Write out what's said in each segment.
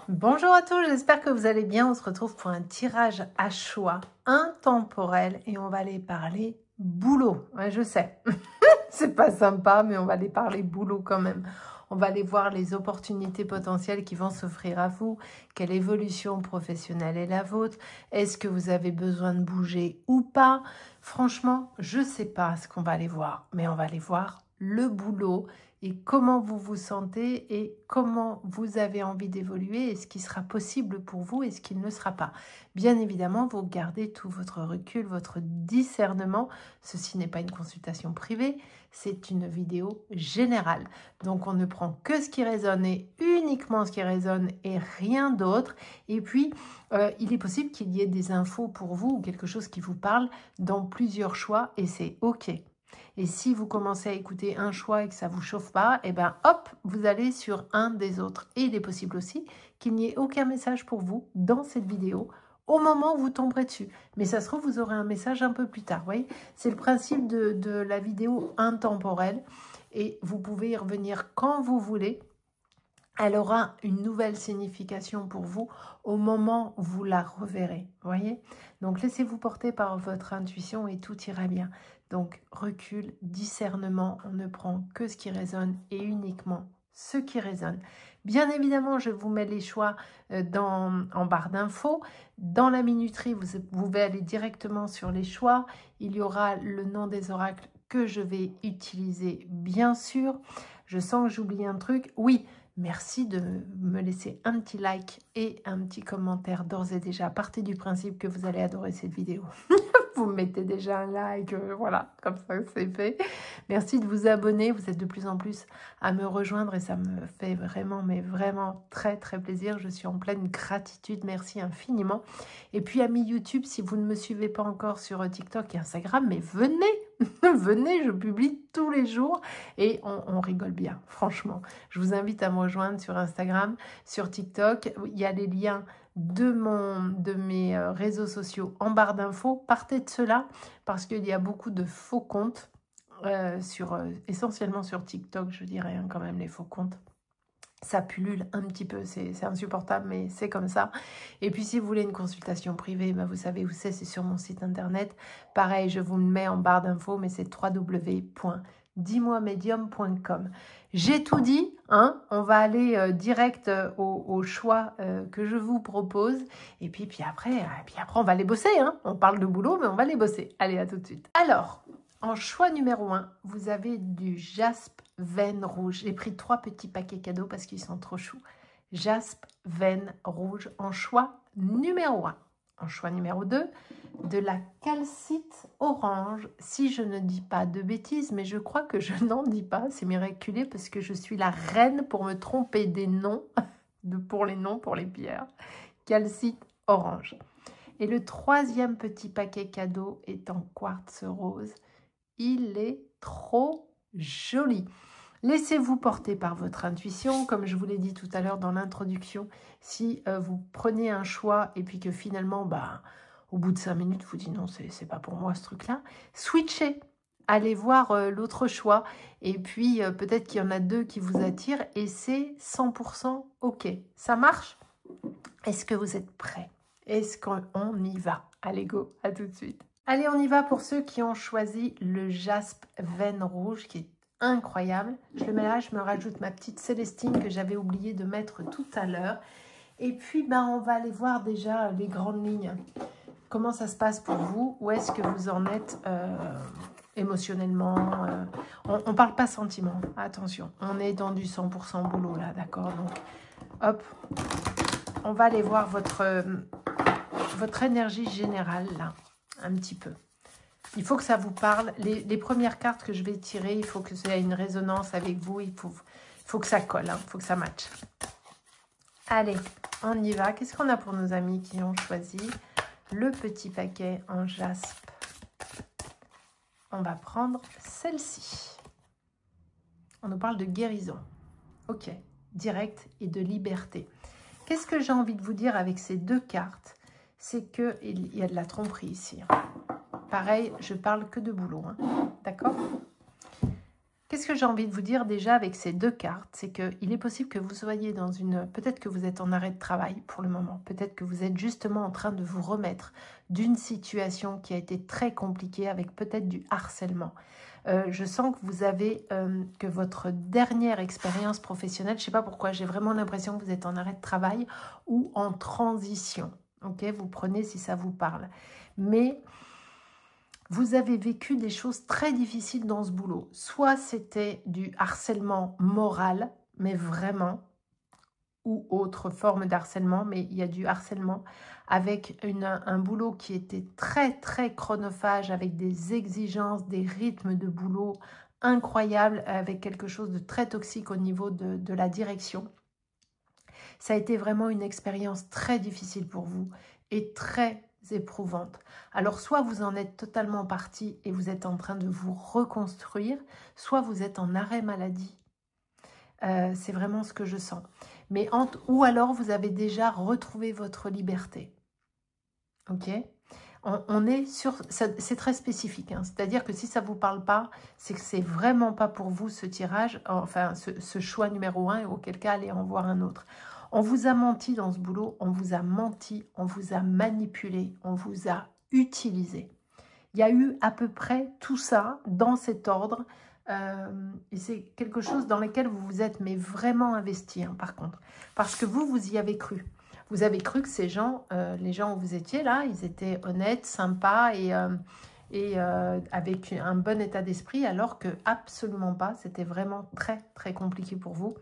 Bonjour à tous, j'espère que vous allez bien. On se retrouve pour un tirage à choix intemporel et on va aller parler boulot. Ouais, je sais, c'est pas sympa, mais on va aller parler boulot quand même. On va aller voir les opportunités potentielles qui vont s'offrir à vous. Quelle évolution professionnelle est la vôtre? Est-ce que vous avez besoin de bouger ou pas? Franchement, je sais pas ce qu'on va aller voir, mais on va aller voir le boulot et comment vous vous sentez et comment vous avez envie d'évoluer et ce qui sera possible pour vous et ce qui ne le sera pas. Bien évidemment, vous gardez tout votre recul, votre discernement. Ceci n'est pas une consultation privée, c'est une vidéo générale. Donc on ne prend que ce qui résonne et uniquement ce qui résonne et rien d'autre. Et puis, il est possible qu'il y ait des infos pour vous ou quelque chose qui vous parle dans plusieurs choix et c'est OK. Et si vous commencez à écouter un choix et que ça ne vous chauffe pas, et ben hop, vous allez sur un des autres. Et il est possible aussi qu'il n'y ait aucun message pour vous dans cette vidéo au moment où vous tomberez dessus. Mais ça se trouve, vous aurez un message un peu plus tard. Vous voyez, c'est le principe de la vidéo intemporelle. Et vous pouvez y revenir quand vous voulez. Elle aura une nouvelle signification pour vous au moment où vous la reverrez. Voyez, donc laissez-vous porter par votre intuition et tout ira bien. Donc recul, discernement, on ne prend que ce qui résonne et uniquement ce qui résonne. Bien évidemment, je vous mets les choix en barre d'infos. Dans la minuterie, vous pouvez aller directement sur les choix. Il y aura le nom des oracles que je vais utiliser, bien sûr. Je sens que j'oublie un truc. Oui, merci de me laisser un petit like et un petit commentaire d'ores et déjà. Partez du principe que vous allez adorer cette vidéo. Vous mettez déjà un like, voilà, comme ça c'est fait. Merci de vous abonner, vous êtes de plus en plus à me rejoindre et ça me fait vraiment, mais vraiment très très plaisir. Je suis en pleine gratitude, merci infiniment. Et puis amis YouTube, si vous ne me suivez pas encore sur TikTok et Instagram, mais venez, venez, je publie tous les jours et on rigole bien, franchement. Je vous invite à me rejoindre sur Instagram, sur TikTok, il y a les liens de mes réseaux sociaux en barre d'infos. Partez de cela parce qu'il y a beaucoup de faux comptes, essentiellement sur TikTok, je dirais quand même les faux comptes. Ça pullule un petit peu, c'est insupportable, mais c'est comme ça. Et puis, si vous voulez une consultation privée, ben vous savez où c'est sur mon site internet. Pareil, je vous le mets en barre d'infos, mais c'est www.dis-moi-medium.com. J'ai tout dit, hein, on va aller direct au choix que je vous propose. Et puis après, on va aller bosser. Hein. On parle de boulot, mais on va aller bosser. Allez, à tout de suite. Alors, en choix numéro 1, vous avez du jaspe veine rouge. J'ai pris 3 petits paquets cadeaux parce qu'ils sont trop choux. Jaspe veine rouge en choix numéro 1. En choix numéro 2, de la calcite orange. Si je ne dis pas de bêtises, mais je crois que je n'en dis pas. C'est miraculeux parce que je suis la reine pour me tromper des noms, pour les pierres. Calcite orange. Et le 3e petit paquet cadeau est en quartz rose. Il est trop joli. Laissez-vous porter par votre intuition, comme je vous l'ai dit tout à l'heure dans l'introduction. Si vous prenez un choix et puis que finalement, au bout de 5 minutes, vous dites non, c'est pas pour moi ce truc-là, switchez. Allez voir l'autre choix et puis peut-être qu'il y en a 2 qui vous attirent et c'est 100% OK. Ça marche? Est-ce que vous êtes prêts? Est-ce qu'on y va? Allez, go, à tout de suite. Allez, on y va pour ceux qui ont choisi le jaspe veine rouge, qui est incroyable. Je le mets là, je me rajoute ma petite Célestine que j'avais oublié de mettre tout à l'heure. Et puis, on va aller voir déjà les grandes lignes. Comment ça se passe pour vous? Où est-ce que vous en êtes émotionnellement? On ne parle pas sentiment, attention. On est dans du 100% boulot là, d'accord? Donc, hop, on va aller voir votre énergie générale là, un petit peu. Il faut que ça vous parle. Les premières cartes que je vais tirer, il faut que ça ait une résonance avec vous. Il faut que ça colle, il faut que ça matche. Allez, on y va. Qu'est-ce qu'on a pour nos amis qui ont choisi le petit paquet en jaspe? On va prendre celle-ci. On nous parle de guérison. Ok, direct et de liberté. Qu'est-ce que j'ai envie de vous dire avec ces 2 cartes? C'est qu'il y a de la tromperie ici. Pareil, je parle que de boulot, hein. D'accord? Qu'est-ce que j'ai envie de vous dire déjà avec ces deux cartes? C'est qu'il est possible que vous soyez dans une... Peut-être que vous êtes en arrêt de travail pour le moment. Peut-être que vous êtes justement en train de vous remettre d'une situation qui a été très compliquée avec peut-être du harcèlement. Je sens que vous avez... que votre dernière expérience professionnelle, je ne sais pas pourquoi, j'ai vraiment l'impression que vous êtes en arrêt de travail ou en transition. Ok, vous prenez si ça vous parle. Mais... vous avez vécu des choses très difficiles dans ce boulot. Soit c'était du harcèlement moral, mais vraiment, ou autre forme d'harcèlement, mais il y a du harcèlement avec un boulot qui était très, très chronophage, avec des exigences, des rythmes de boulot incroyables, avec quelque chose de très toxique au niveau de la direction. Ça a été vraiment une expérience très difficile pour vous et très éprouvante. Alors, soit vous en êtes totalement parti et vous êtes en train de vous reconstruire, soit vous êtes en arrêt maladie. C'est vraiment ce que je sens. Mais ou alors, vous avez déjà retrouvé votre liberté. Ok ? On est sur... C'est très spécifique. Hein, c'est-à-dire que si ça ne vous parle pas, c'est que c'est vraiment pas pour vous ce tirage, enfin, ce choix numéro 1, et auquel cas, allez en voir un autre. On vous a menti dans ce boulot, on vous a menti, on vous a manipulé, on vous a utilisé. Il y a eu à peu près tout ça dans cet ordre. Et c'est quelque chose dans lequel vous vous êtes mais vraiment investi, hein, par contre. Parce que vous y avez cru. Vous avez cru que ces gens, les gens où vous étiez là, ils étaient honnêtes, sympas et avec un bon état d'esprit, alors que absolument pas. C'était vraiment très, très compliqué pour vous.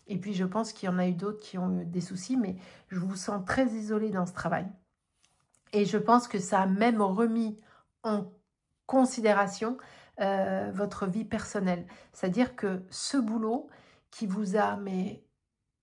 Et puis, je pense qu'il y en a eu d'autres qui ont eu des soucis, mais je vous sens très isolé dans ce travail. Et je pense que ça a même remis en considération votre vie personnelle. C'est-à-dire que ce boulot qui vous a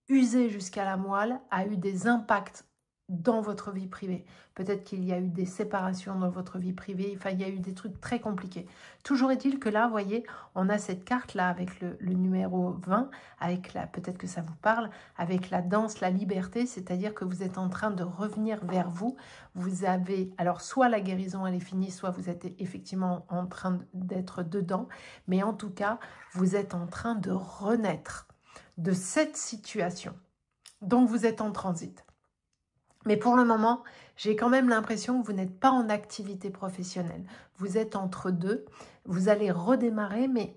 usé jusqu'à la moelle a eu des impacts dans votre vie privée. Peut-être qu'il y a eu des séparations dans votre vie privée. Enfin, il y a eu des trucs très compliqués. Toujours est-il que là, vous voyez, on a cette carte-là avec le numéro 20, avec peut-être que ça vous parle, avec la danse, la liberté, c'est-à-dire que vous êtes en train de revenir vers vous. Vous avez, alors soit la guérison, elle est finie, soit vous êtes effectivement en train d'être dedans, mais en tout cas, vous êtes en train de renaître de cette situation. Donc, vous êtes en transit. Mais pour le moment, j'ai quand même l'impression que vous n'êtes pas en activité professionnelle. Vous êtes entre deux, vous allez redémarrer, mais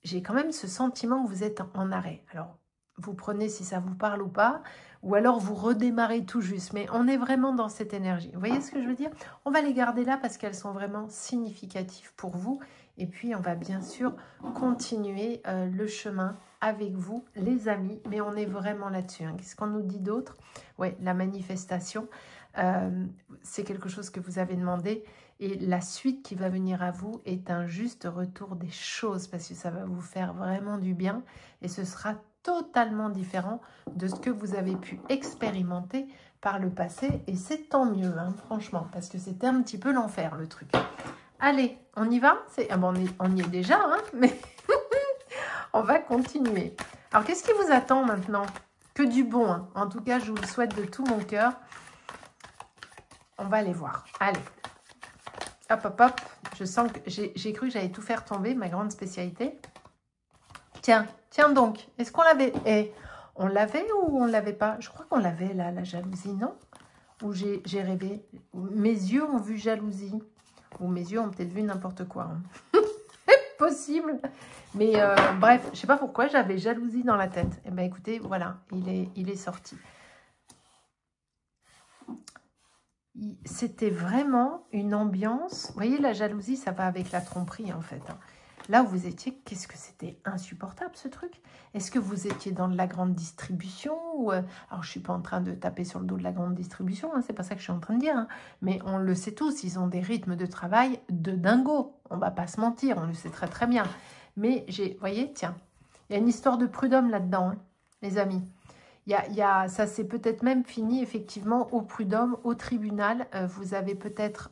j'ai quand même ce sentiment que vous êtes en arrêt. Alors, vous prenez si ça vous parle ou pas, ou alors vous redémarrez tout juste. Mais on est vraiment dans cette énergie. Vous voyez ce que je veux dire? On va les garder là parce qu'elles sont vraiment significatives pour vous. Et puis, on va bien sûr continuer le chemin avec vous, les amis. Mais on est vraiment là-dessus. Hein. Qu'est-ce qu'on nous dit d'autre? Oui, la manifestation, c'est quelque chose que vous avez demandé. Et la suite qui va venir à vous est un juste retour des choses parce que ça va vous faire vraiment du bien. Et ce sera totalement différent de ce que vous avez pu expérimenter par le passé. Et c'est tant mieux, hein, franchement, parce que c'était un petit peu l'enfer, le truc. Allez, on y va? Ah bon, on y est déjà, hein, mais on va continuer. Alors, qu'est-ce qui vous attend maintenant? Que du bon, hein. En tout cas, je vous le souhaite de tout mon cœur. On va aller voir. Allez. Hop, hop, hop. Je sens que j'ai cru que j'allais tout faire tomber, ma grande spécialité. Tiens, tiens donc. Est-ce qu'on l'avait? On l'avait ou on ne l'avait pas? Je crois qu'on l'avait, là, la jalousie, non? Ou j'ai rêvé? Mes yeux ont vu jalousie. Ou mes yeux ont peut-être vu n'importe quoi. Hein. C'est possible. Mais bref, je ne sais pas pourquoi j'avais jalousie dans la tête. Eh bien, écoutez, voilà, il est sorti. C'était vraiment une ambiance. Vous voyez, la jalousie, ça va avec la tromperie, en fait. Hein. Là où vous étiez, qu'est-ce que c'était insupportable, ce truc? Est-ce que vous étiez dans de la grande distribution ou, alors, je ne suis pas en train de taper sur le dos de la grande distribution, hein, c'est pas ça que je suis en train de dire. Hein, mais on le sait tous, ils ont des rythmes de travail de dingo. On ne va pas se mentir, on le sait très très bien. Mais, vous voyez, tiens, il y a une histoire de prud'homme là-dedans, hein, les amis. Ça s'est peut-être même fini effectivement au prud'homme, au tribunal. Vous avez peut-être,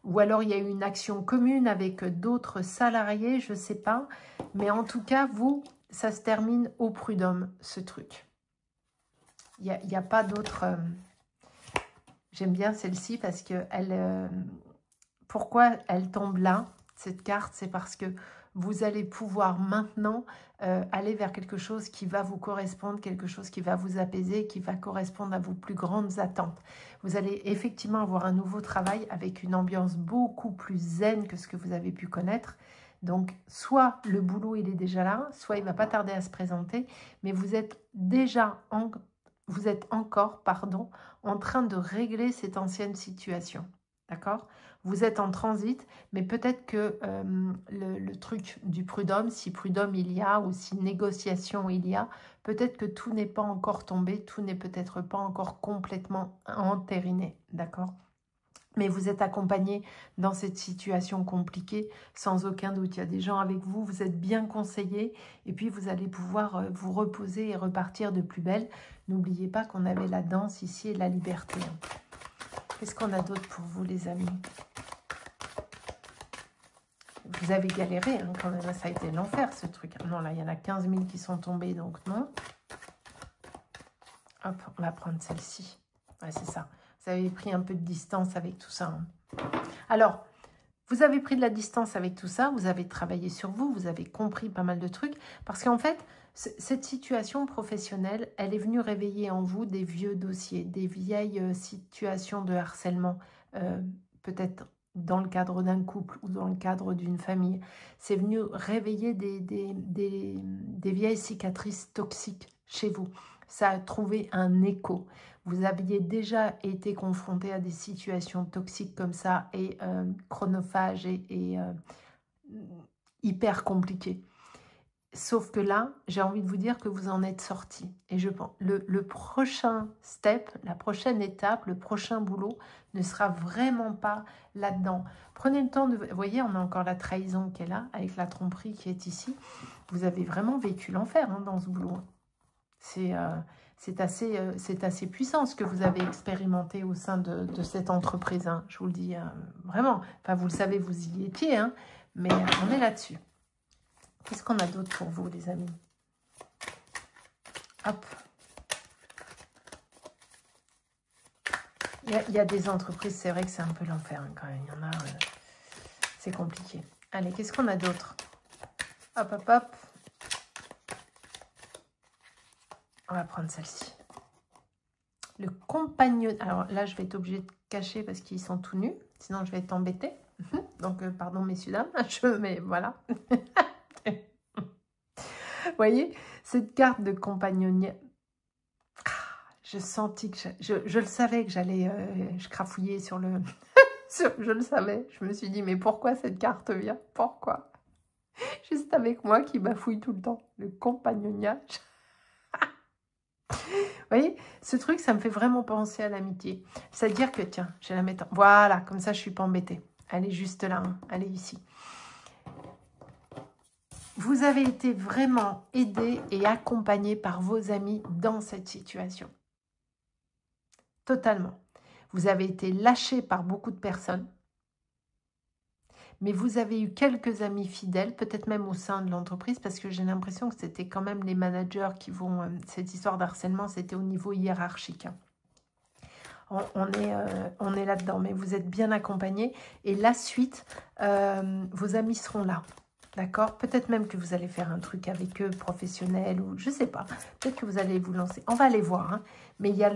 ou alors il y a eu une action commune avec d'autres salariés, je ne sais pas. Mais en tout cas, vous, ça se termine au prud'homme, ce truc. Il n'y a pas d'autre... J'aime bien celle-ci parce que pourquoi elle tombe là, cette carte? C'est parce que vous allez pouvoir maintenant aller vers quelque chose qui va vous correspondre, quelque chose qui va vous apaiser, qui va correspondre à vos plus grandes attentes. Vous allez effectivement avoir un nouveau travail avec une ambiance beaucoup plus zen que ce que vous avez pu connaître. Donc, soit le boulot, il est déjà là, soit il ne va pas tarder à se présenter, mais vous êtes déjà encore en train de régler cette ancienne situation. D'accord? Vous êtes en transit, mais peut-être que le truc du prud'homme, si prud'homme il y a ou si négociation il y a, peut-être que tout n'est pas encore tombé, tout n'est peut-être pas encore complètement entériné. D'accord? Mais vous êtes accompagné dans cette situation compliquée, sans aucun doute. Il y a des gens avec vous, vous êtes bien conseillés, et puis vous allez pouvoir vous reposer et repartir de plus belle. N'oubliez pas qu'on avait la danse ici et la liberté. Qu'est-ce qu'on a d'autre pour vous, les amis? Vous avez galéré, hein, quand même. Ça a été l'enfer, ce truc. Non, là, il y en a 15 000 qui sont tombés, donc non. Hop, on va prendre celle-ci. Ouais, c'est ça. Vous avez pris un peu de distance avec tout ça. Hein. Alors, vous avez pris de la distance avec tout ça. Vous avez travaillé sur vous. Vous avez compris pas mal de trucs. Parce qu'en fait, cette situation professionnelle, elle est venue réveiller en vous des vieux dossiers, des vieilles situations de harcèlement, peut-être dans le cadre d'un couple ou dans le cadre d'une famille. C'est venu réveiller des vieilles cicatrices toxiques chez vous. Ça a trouvé un écho. Vous aviez déjà été confronté à des situations toxiques comme ça et chronophages et hyper compliquées. Sauf que là, j'ai envie de vous dire que vous en êtes sorti. Et je pense le prochain step, la prochaine étape, le prochain boulot ne sera vraiment pas là-dedans. Prenez le temps de... Vous voyez, on a encore la trahison qui est là, avec la tromperie qui est ici. Vous avez vraiment vécu l'enfer hein, dans ce boulot. C'est assez puissant ce que vous avez expérimenté au sein de cette entreprise. Hein. Je vous le dis vraiment. Enfin, vous le savez, vous y étiez, hein, mais on est là-dessus. Qu'est-ce qu'on a d'autre pour vous, les amis? Hop. Il y a des entreprises, c'est vrai que c'est un peu l'enfer hein, quand même. Il y en a, c'est compliqué. Allez, qu'est-ce qu'on a d'autre? Hop, hop, hop. On va prendre celle-ci. Le compagnon... Alors là, je vais être obligée de cacher parce qu'ils sont tout nus. Sinon, je vais être embêtée. Donc, pardon, messieurs, dames. Mais voilà. Vous voyez, cette carte de compagnonnier, je sentis que je le savais que j'allais, je crafouillais sur le... je le savais, je me suis dit, mais pourquoi cette carte vient? Pourquoi? Juste avec moi qui bafouille tout le temps, le compagnonnage. Vous voyez, ce truc, ça me fait vraiment penser à l'amitié. C'est-à-dire que, tiens, je vais la mettre... Voilà, comme ça, je ne suis pas embêtée. Elle est juste là, hein. Elle est ici. Vous avez été vraiment aidé et accompagné par vos amis dans cette situation. Totalement. Vous avez été lâché par beaucoup de personnes. Mais vous avez eu quelques amis fidèles, peut-être même au sein de l'entreprise, parce que j'ai l'impression que c'était quand même les managers qui vont... cette histoire d'harcèlement, c'était au niveau hiérarchique. On est là-dedans, mais vous êtes bien accompagnés. Et la suite, vos amis seront là. D'accord? Peut-être même que vous allez faire un truc avec eux, professionnel, ou je ne sais pas. Peut-être que vous allez vous lancer. On va aller voir. Hein. Mais il y a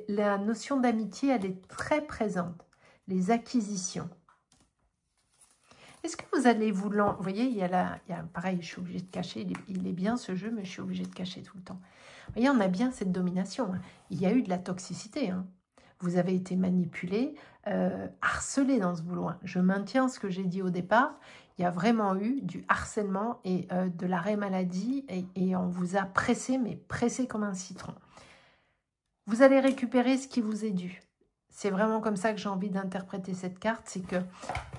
la notion d'amitié, elle est très présente. Les acquisitions. Est-ce que vous allez vous lancer? Vous voyez, il y a pareil, je suis obligée de cacher. Il est bien ce jeu, mais je suis obligée de cacher tout le temps. Vous voyez, on a bien cette domination. Hein. Il y a eu de la toxicité. Hein. Vous avez été manipulé, harcelé dans ce boulot. Hein. Je maintiens ce que j'ai dit au départ. Il y a vraiment eu du harcèlement et de l'arrêt maladie et on vous a pressé, mais pressé comme un citron. Vous allez récupérer ce qui vous est dû. C'est vraiment comme ça que j'ai envie d'interpréter cette carte. C'est que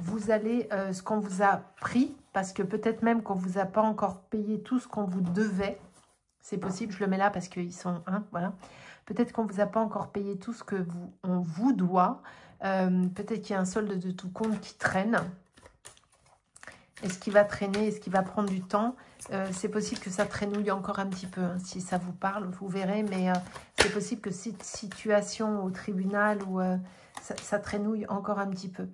vous allez, ce qu'on vous a pris, parce que peut-être même qu'on ne vous a pas encore payé tout ce qu'on vous devait. C'est possible, je le mets là parce qu'ils sont... Hein, voilà. Peut-être qu'on ne vous a pas encore payé tout ce qu'on vous doit. Peut-être qu'il y a un solde de tout compte qui traîne. Est-ce qu'il va traîner? Est-ce qu'il va prendre du temps? C'est possible que ça traînouille encore un petit peu. Hein, si ça vous parle, vous verrez. Mais c'est possible que cette situation au tribunal, ou ça traînouille encore un petit peu.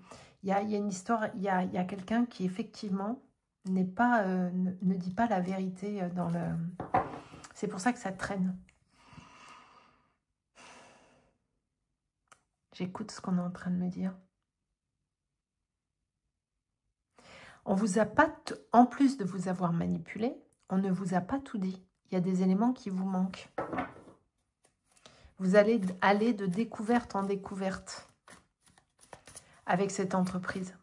Il y a une histoire, il y a quelqu'un qui effectivement n'est pas, ne dit pas la vérité dans le... C'est pour ça que ça traîne. J'écoute ce qu'on est en train de me dire. On vous a pas, en plus de vous avoir manipulé, on ne vous a pas tout dit. Il y a des éléments qui vous manquent. Vous allez aller de découverte en découverte avec cette entreprise.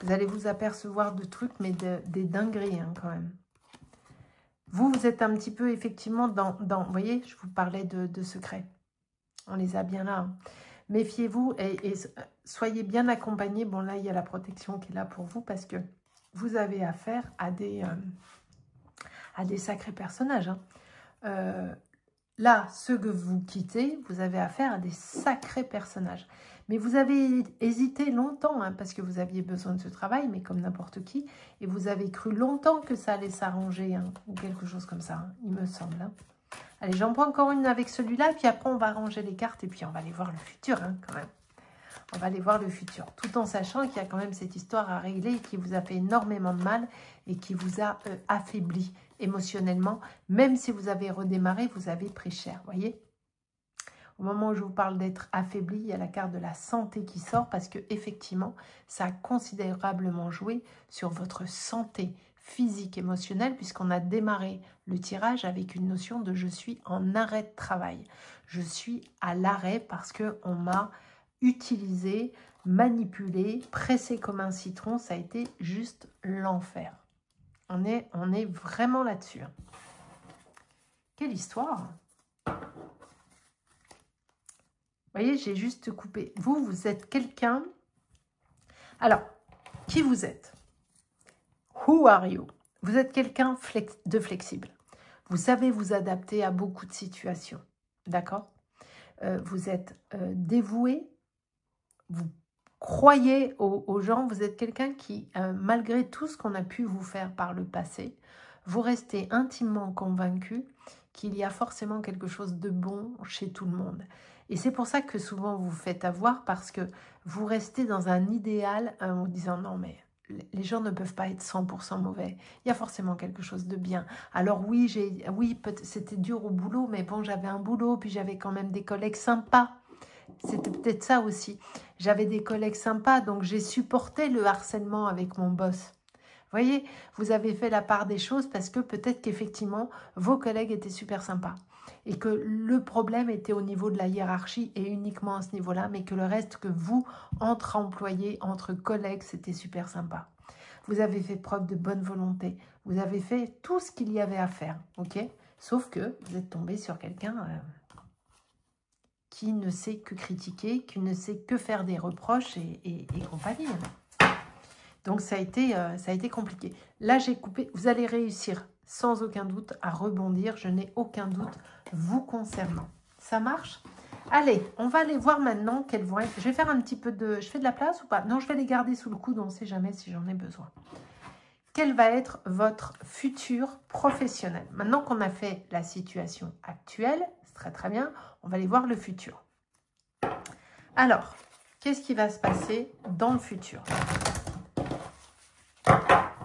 Vous allez vous apercevoir de trucs, mais des dingueries hein, quand même. Vous êtes un petit peu effectivement dans vous voyez, je vous parlais de secrets. On les a bien là. Hein. Méfiez-vous et soyez bien accompagnés. Bon là, il y a la protection qui est là pour vous parce que vous avez affaire à des sacrés personnages. Hein. Là, ceux que vous quittez, vous avez affaire à des sacrés personnages. Mais vous avez hésité longtemps, hein, parce que vous aviez besoin de ce travail, mais comme n'importe qui, et vous avez cru longtemps que ça allait s'arranger, hein, ou quelque chose comme ça, hein, il me semble. Hein. Allez, j'en prends encore une avec celui-là, puis après on va ranger les cartes, et puis on va aller voir le futur, hein, quand même. On va aller voir le futur, tout en sachant qu'il y a quand même cette histoire à régler qui vous a fait énormément de mal et qui vous a affaibli émotionnellement. Même si vous avez redémarré, vous avez pris cher, voyez. Au moment où je vous parle d'être affaibli, il y a la carte de la santé qui sort parce que effectivement, ça a considérablement joué sur votre santé physique, émotionnelle, puisqu'on a démarré le tirage avec une notion de « je suis en arrêt de travail ». Je suis à l'arrêt parce qu'on m'a utilisé, manipulé, pressé comme un citron, ça a été juste l'enfer. On est vraiment là-dessus. Quelle histoire! Vous voyez, j'ai juste coupé. Vous êtes quelqu'un... Alors, qui vous êtes? Who are you? Vous êtes quelqu'un de flexible. Vous savez vous adapter à beaucoup de situations. D'accord? Vous êtes dévoué. Vous croyez aux gens. Vous êtes quelqu'un qui, malgré tout ce qu'on a pu vous faire par le passé, vous restez intimement convaincu qu'il y a forcément quelque chose de bon chez tout le monde. Et c'est pour ça que souvent vous vous faites avoir, parce que vous restez dans un idéal en vous disant non mais les gens ne peuvent pas être 100% mauvais. Il y a forcément quelque chose de bien. Alors oui, c'était dur au boulot, mais bon, j'avais un boulot, puis j'avais quand même des collègues sympas. C'était peut-être ça aussi. J'avais des collègues sympas, donc j'ai supporté le harcèlement avec mon boss. Vous voyez, vous avez fait la part des choses parce que peut-être qu'effectivement, vos collègues étaient super sympas. Et que le problème était au niveau de la hiérarchie et uniquement à ce niveau-là, mais que le reste, que vous, entre employés, entre collègues, c'était super sympa. Vous avez fait preuve de bonne volonté. Vous avez fait tout ce qu'il y avait à faire, ok? Sauf que vous êtes tombé sur quelqu'un qui ne sait que critiquer, qui ne sait que faire des reproches et compagnie. Donc ça a été compliqué. Là, j'ai coupé. Vous allez réussir sans aucun doute à rebondir. Je n'ai aucun doute vous concernant. Ça marche? Allez, on va aller voir maintenant quelles vont être... Je vais faire un petit peu de... Je fais de la place ou pas? Non, je vais les garder sous le coude. On ne sait jamais si j'en ai besoin. Quel va être votre futur professionnel? Maintenant qu'on a fait la situation actuelle, c'est très très bien. On va aller voir le futur. Alors, qu'est-ce qui va se passer dans le futur?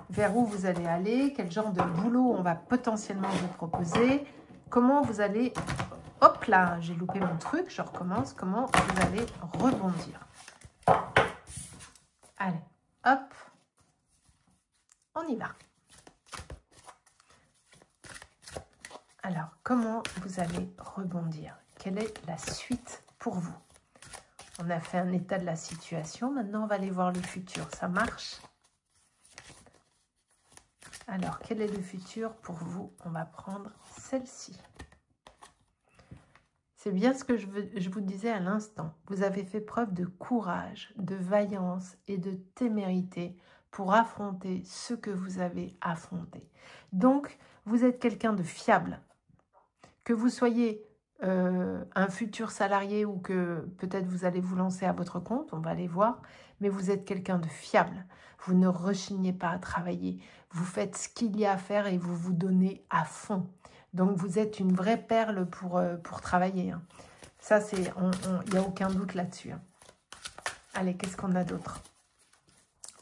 Vers où vous allez aller? Quel genre de boulot on va potentiellement vous proposer? Comment vous allez... Hop là, j'ai loupé mon truc, je recommence. Comment vous allez rebondir? Allez, hop. On y va. Alors, comment vous allez rebondir? Quelle est la suite pour vous? On a fait un état de la situation. Maintenant, on va aller voir le futur. Ça marche? Alors, quel est le futur pour vous? On va prendre celle-ci. C'est bien ce que je vous disais à l'instant. Vous avez fait preuve de courage, de vaillance et de témérité pour affronter ce que vous avez affronté. Donc, vous êtes quelqu'un de fiable. Que vous soyez un futur salarié ou que peut-être vous allez vous lancer à votre compte, on va aller voir, mais vous êtes quelqu'un de fiable. Vous ne rechignez pas à travailler. Vous faites ce qu'il y a à faire et vous vous donnez à fond. Donc, vous êtes une vraie perle pour travailler. Hein. Ça, il n'y a aucun doute là-dessus. Hein. Allez, qu'est-ce qu'on a d'autre?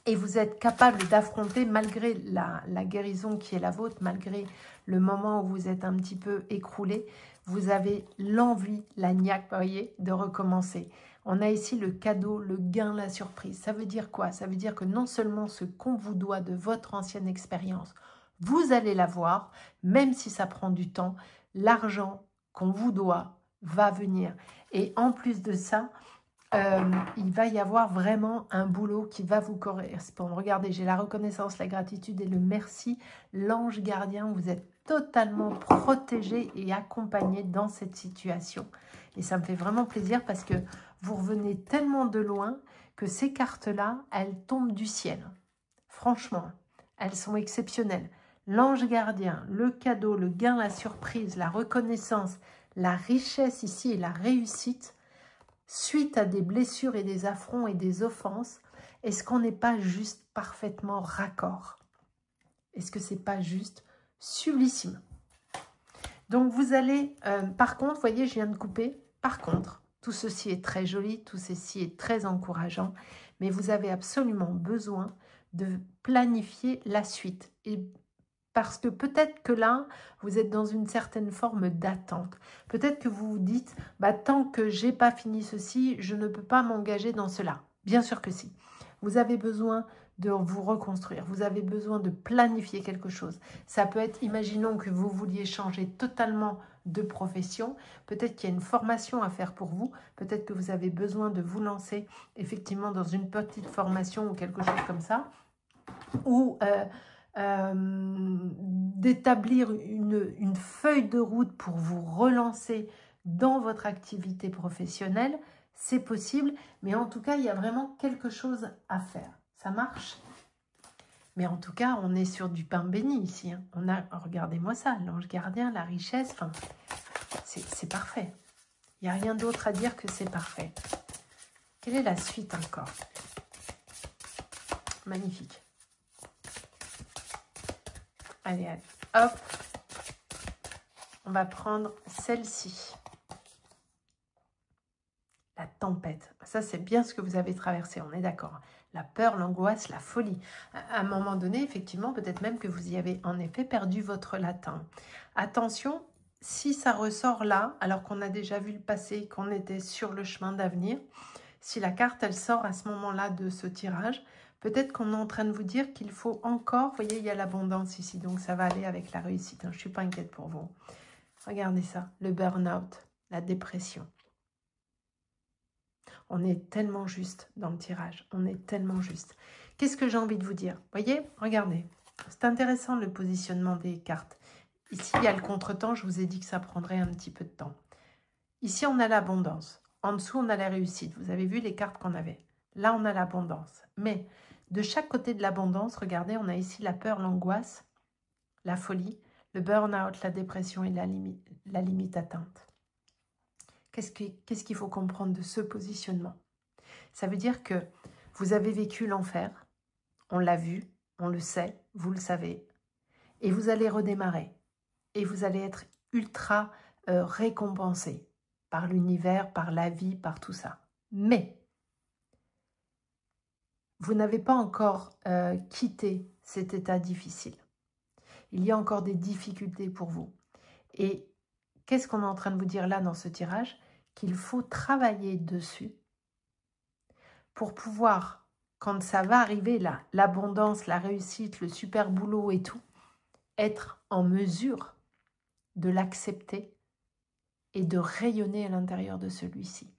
Et vous êtes capable d'affronter, malgré la guérison qui est la vôtre, malgré le moment où vous êtes un petit peu écroulé, vous avez l'envie, la niaque, vous voyez, de recommencer. On a ici le cadeau, le gain, la surprise. Ça veut dire quoi? Ça veut dire que non seulement ce qu'on vous doit de votre ancienne expérience, vous allez l'avoir, même si ça prend du temps, l'argent qu'on vous doit va venir. Et en plus de ça, il va y avoir vraiment un boulot qui va vous correspondre. Regardez, j'ai la reconnaissance, la gratitude et le merci. L'ange gardien, vous êtes totalement protégé et accompagné dans cette situation. Et ça me fait vraiment plaisir parce que vous revenez tellement de loin que ces cartes-là, elles tombent du ciel. Franchement, elles sont exceptionnelles. L'ange gardien, le cadeau, le gain, la surprise, la reconnaissance, la richesse ici et la réussite, suite à des blessures et des affronts et des offenses, est-ce qu'on n'est pas juste parfaitement raccord? Est-ce que c'est pas juste sublissime? Donc vous allez, par contre, vous voyez, je viens de couper, par contre, tout ceci est très joli, tout ceci est très encourageant, mais vous avez absolument besoin de planifier la suite. Et parce que peut-être que là, vous êtes dans une certaine forme d'attente. Peut-être que vous vous dites, bah, tant que j'ai pas fini ceci, je ne peux pas m'engager dans cela. Bien sûr que si. Vous avez besoin de vous reconstruire. Vous avez besoin de planifier quelque chose. Ça peut être, imaginons que vous vouliez changer totalement de profession. Peut-être qu'il y a une formation à faire pour vous. Peut-être que vous avez besoin de vous lancer effectivement dans une petite formation ou quelque chose comme ça. Ou d'établir une feuille de route pour vous relancer dans votre activité professionnelle, c'est possible, mais en tout cas, il y a vraiment quelque chose à faire. Ça marche? Mais en tout cas, on est sur du pain béni ici. Hein. On a, regardez-moi ça, l'ange gardien, la richesse, enfin, c'est parfait. Il n'y a rien d'autre à dire que c'est parfait. Quelle est la suite encore? Magnifique. Allez, allez, hop. On va prendre celle-ci. La tempête. Ça, c'est bien ce que vous avez traversé, on est d'accord. La peur, l'angoisse, la folie. À un moment donné, effectivement, peut-être même que vous y avez en effet perdu votre latin. Attention, si ça ressort là, alors qu'on a déjà vu le passé, qu'on était sur le chemin d'avenir, si la carte, elle sort à ce moment-là de ce tirage, peut-être qu'on est en train de vous dire qu'il faut encore, vous voyez, il y a l'abondance ici, donc ça va aller avec la réussite. Hein, je ne suis pas inquiète pour vous. Regardez ça, le burn-out, la dépression. On est tellement juste dans le tirage, on est tellement juste. Qu'est-ce que j'ai envie de vous dire? Vous voyez, regardez, c'est intéressant le positionnement des cartes. Ici, il y a le contretemps, je vous ai dit que ça prendrait un petit peu de temps. Ici, on a l'abondance. En dessous, on a la réussite. Vous avez vu les cartes qu'on avait. Là, on a l'abondance. Mais de chaque côté de l'abondance, regardez, on a ici la peur, l'angoisse, la folie, le burn-out, la dépression et la limite atteinte. Qu'est-ce qu'il faut comprendre de ce positionnement? Ça veut dire que vous avez vécu l'enfer, on l'a vu, on le sait, vous le savez, et vous allez redémarrer. Et vous allez être ultra récompensé par l'univers, par la vie, par tout ça. Mais vous n'avez pas encore quitté cet état difficile. Il y a encore des difficultés pour vous. Et qu'est-ce qu'on est en train de vous dire là dans ce tirage? Qu'il faut travailler dessus pour pouvoir, quand ça va arriver là, l'abondance, la réussite, le super boulot et tout, être en mesure de l'accepter et de rayonner à l'intérieur de celui-ci.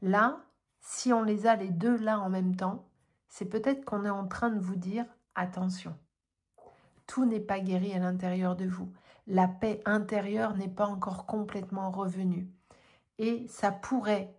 Là, si on les a les deux là en même temps, c'est peut-être qu'on est en train de vous dire, attention, tout n'est pas guéri à l'intérieur de vous. La paix intérieure n'est pas encore complètement revenue. Et ça pourrait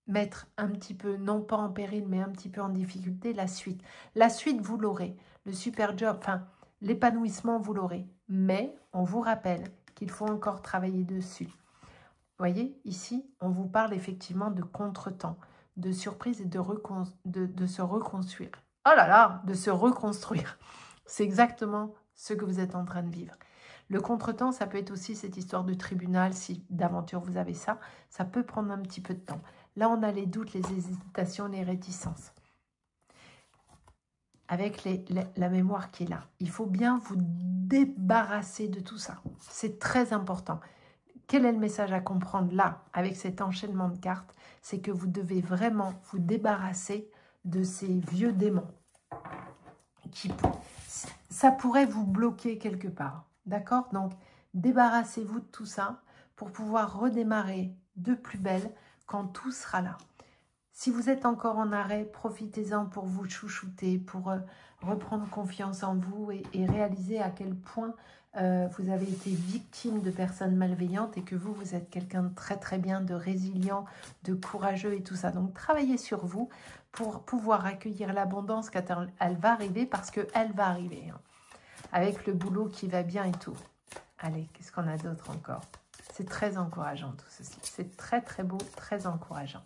mettre un petit peu, non pas en péril, mais un petit peu en difficulté, la suite. La suite, vous l'aurez. Le super job, enfin, l'épanouissement, vous l'aurez. Mais on vous rappelle qu'il faut encore travailler dessus. Vous voyez, ici, on vous parle effectivement de contretemps, de surprise et de se reconstruire. Oh là là, de se reconstruire. C'est exactement ce que vous êtes en train de vivre. Le contretemps, ça peut être aussi cette histoire de tribunal, si d'aventure vous avez ça, ça peut prendre un petit peu de temps. Là, on a les doutes, les hésitations, les réticences. avec la mémoire qu'il a. Il faut bien vous débarrasser de tout ça. C'est très important. Quel est le message à comprendre là, avec cet enchaînement de cartes? C'est que vous devez vraiment vous débarrasser de ces vieux démons. Ça pourrait vous bloquer quelque part. D'accord? Donc, débarrassez-vous de tout ça pour pouvoir redémarrer de plus belle quand tout sera là. Si vous êtes encore en arrêt, profitez-en pour vous chouchouter, pour reprendre confiance en vous et réaliser à quel point vous avez été victime de personnes malveillantes et que vous êtes quelqu'un de très très bien, de résilient, de courageux et tout ça. Donc travaillez sur vous pour pouvoir accueillir l'abondance quand elle va arriver, parce qu'elle va arriver, hein, avec le boulot qui va bien et tout. Allez, qu'est-ce qu'on a d'autre encore? C'est très encourageant tout ceci. C'est très très beau, très encourageant.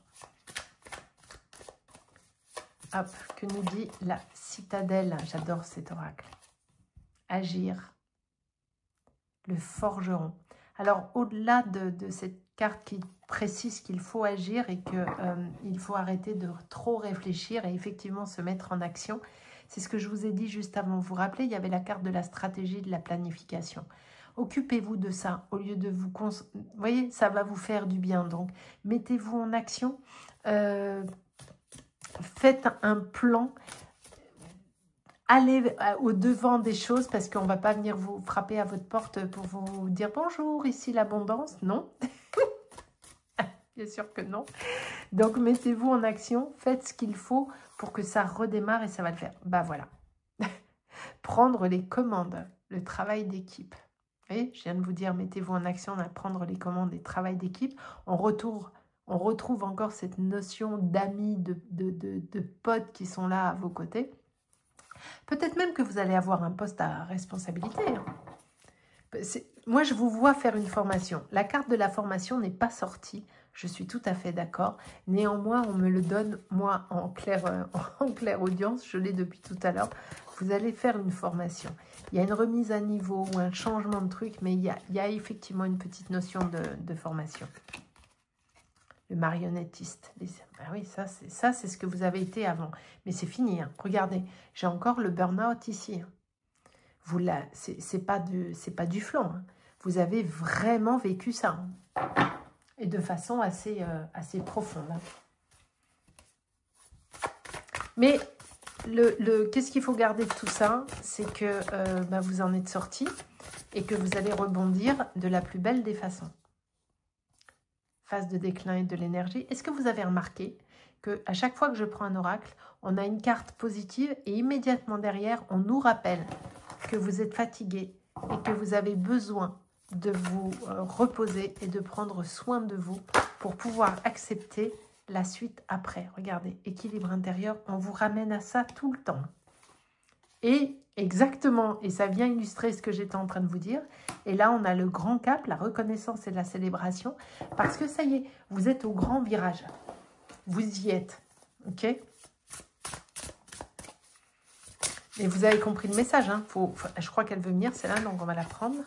Hop, que nous dit la citadelle? J'adore cet oracle. Agir. Le forgeron. Alors, au-delà de cette carte qui précise qu'il faut agir et qu'il faut arrêter de trop réfléchir et effectivement se mettre en action, c'est ce que je vous ai dit juste avant. Vous vous rappelez, il y avait la carte de la stratégie, de la planification. Occupez-vous de ça au lieu de vous... Vous voyez, ça va vous faire du bien. Donc, mettez-vous en action. Faites un plan. Allez au-devant des choses, parce qu'on ne va pas venir vous frapper à votre porte pour vous dire « Bonjour, ici l'abondance ». Non. Bien sûr que non. Donc, mettez-vous en action. Faites ce qu'il faut pour que ça redémarre et ça va le faire. Bah voilà. Prendre les commandes, le travail d'équipe. Vous voyez, je viens de vous dire, mettez-vous en action à prendre les commandes et travail d'équipe. On retrouve encore cette notion d'amis, de potes qui sont là à vos côtés. Peut-être même que vous allez avoir un poste à responsabilité. Moi, je vous vois faire une formation. La carte de la formation n'est pas sortie. Je suis tout à fait d'accord. Néanmoins, on me le donne, moi, en claire audience. Je l'ai depuis tout à l'heure. Vous allez faire une formation. Il y a une remise à niveau ou un changement de truc, mais il y a effectivement une petite notion de formation. Le marionnettiste. Ben oui, ça c'est ce que vous avez été avant. Mais c'est fini. Hein. Regardez, j'ai encore le burn-out ici. C'est pas du flan. Hein. Vous avez vraiment vécu ça. Hein. Et de façon assez profonde. Hein. Mais qu'est-ce qu'il faut garder de tout ça? C'est que vous en êtes sorti et que vous allez rebondir de la plus belle des façons. Phase de déclin et de l'énergie. Est-ce que vous avez remarqué qu'à chaque fois que je prends un oracle, on a une carte positive et immédiatement derrière, on nous rappelle que vous êtes fatigué et que vous avez besoin de vous reposer et de prendre soin de vous pour pouvoir accepter la suite après. Regardez, équilibre intérieur, on vous ramène à ça tout le temps. Et exactement, et ça vient illustrer ce que j'étais en train de vous dire. Et là, on a le grand cap, la reconnaissance et la célébration. Parce que ça y est, vous êtes au grand virage. Vous y êtes. Ok? Et vous avez compris le message. Hein, je crois qu'elle veut venir, celle-là, donc on va la prendre.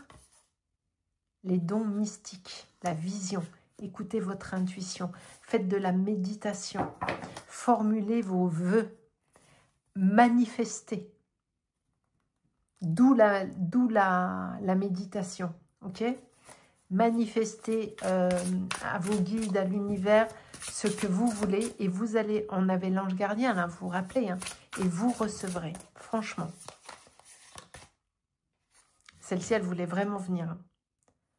Les dons mystiques, la vision. Écoutez votre intuition. Faites de la méditation. Formulez vos vœux. Manifestez. D'où la méditation, ok? Manifestez à vos guides, à l'univers, ce que vous voulez. Et vous allez, on avait l'ange gardien, là, vous vous rappelez, hein, et vous recevrez, franchement. Celle-ci, elle voulait vraiment venir. Hein.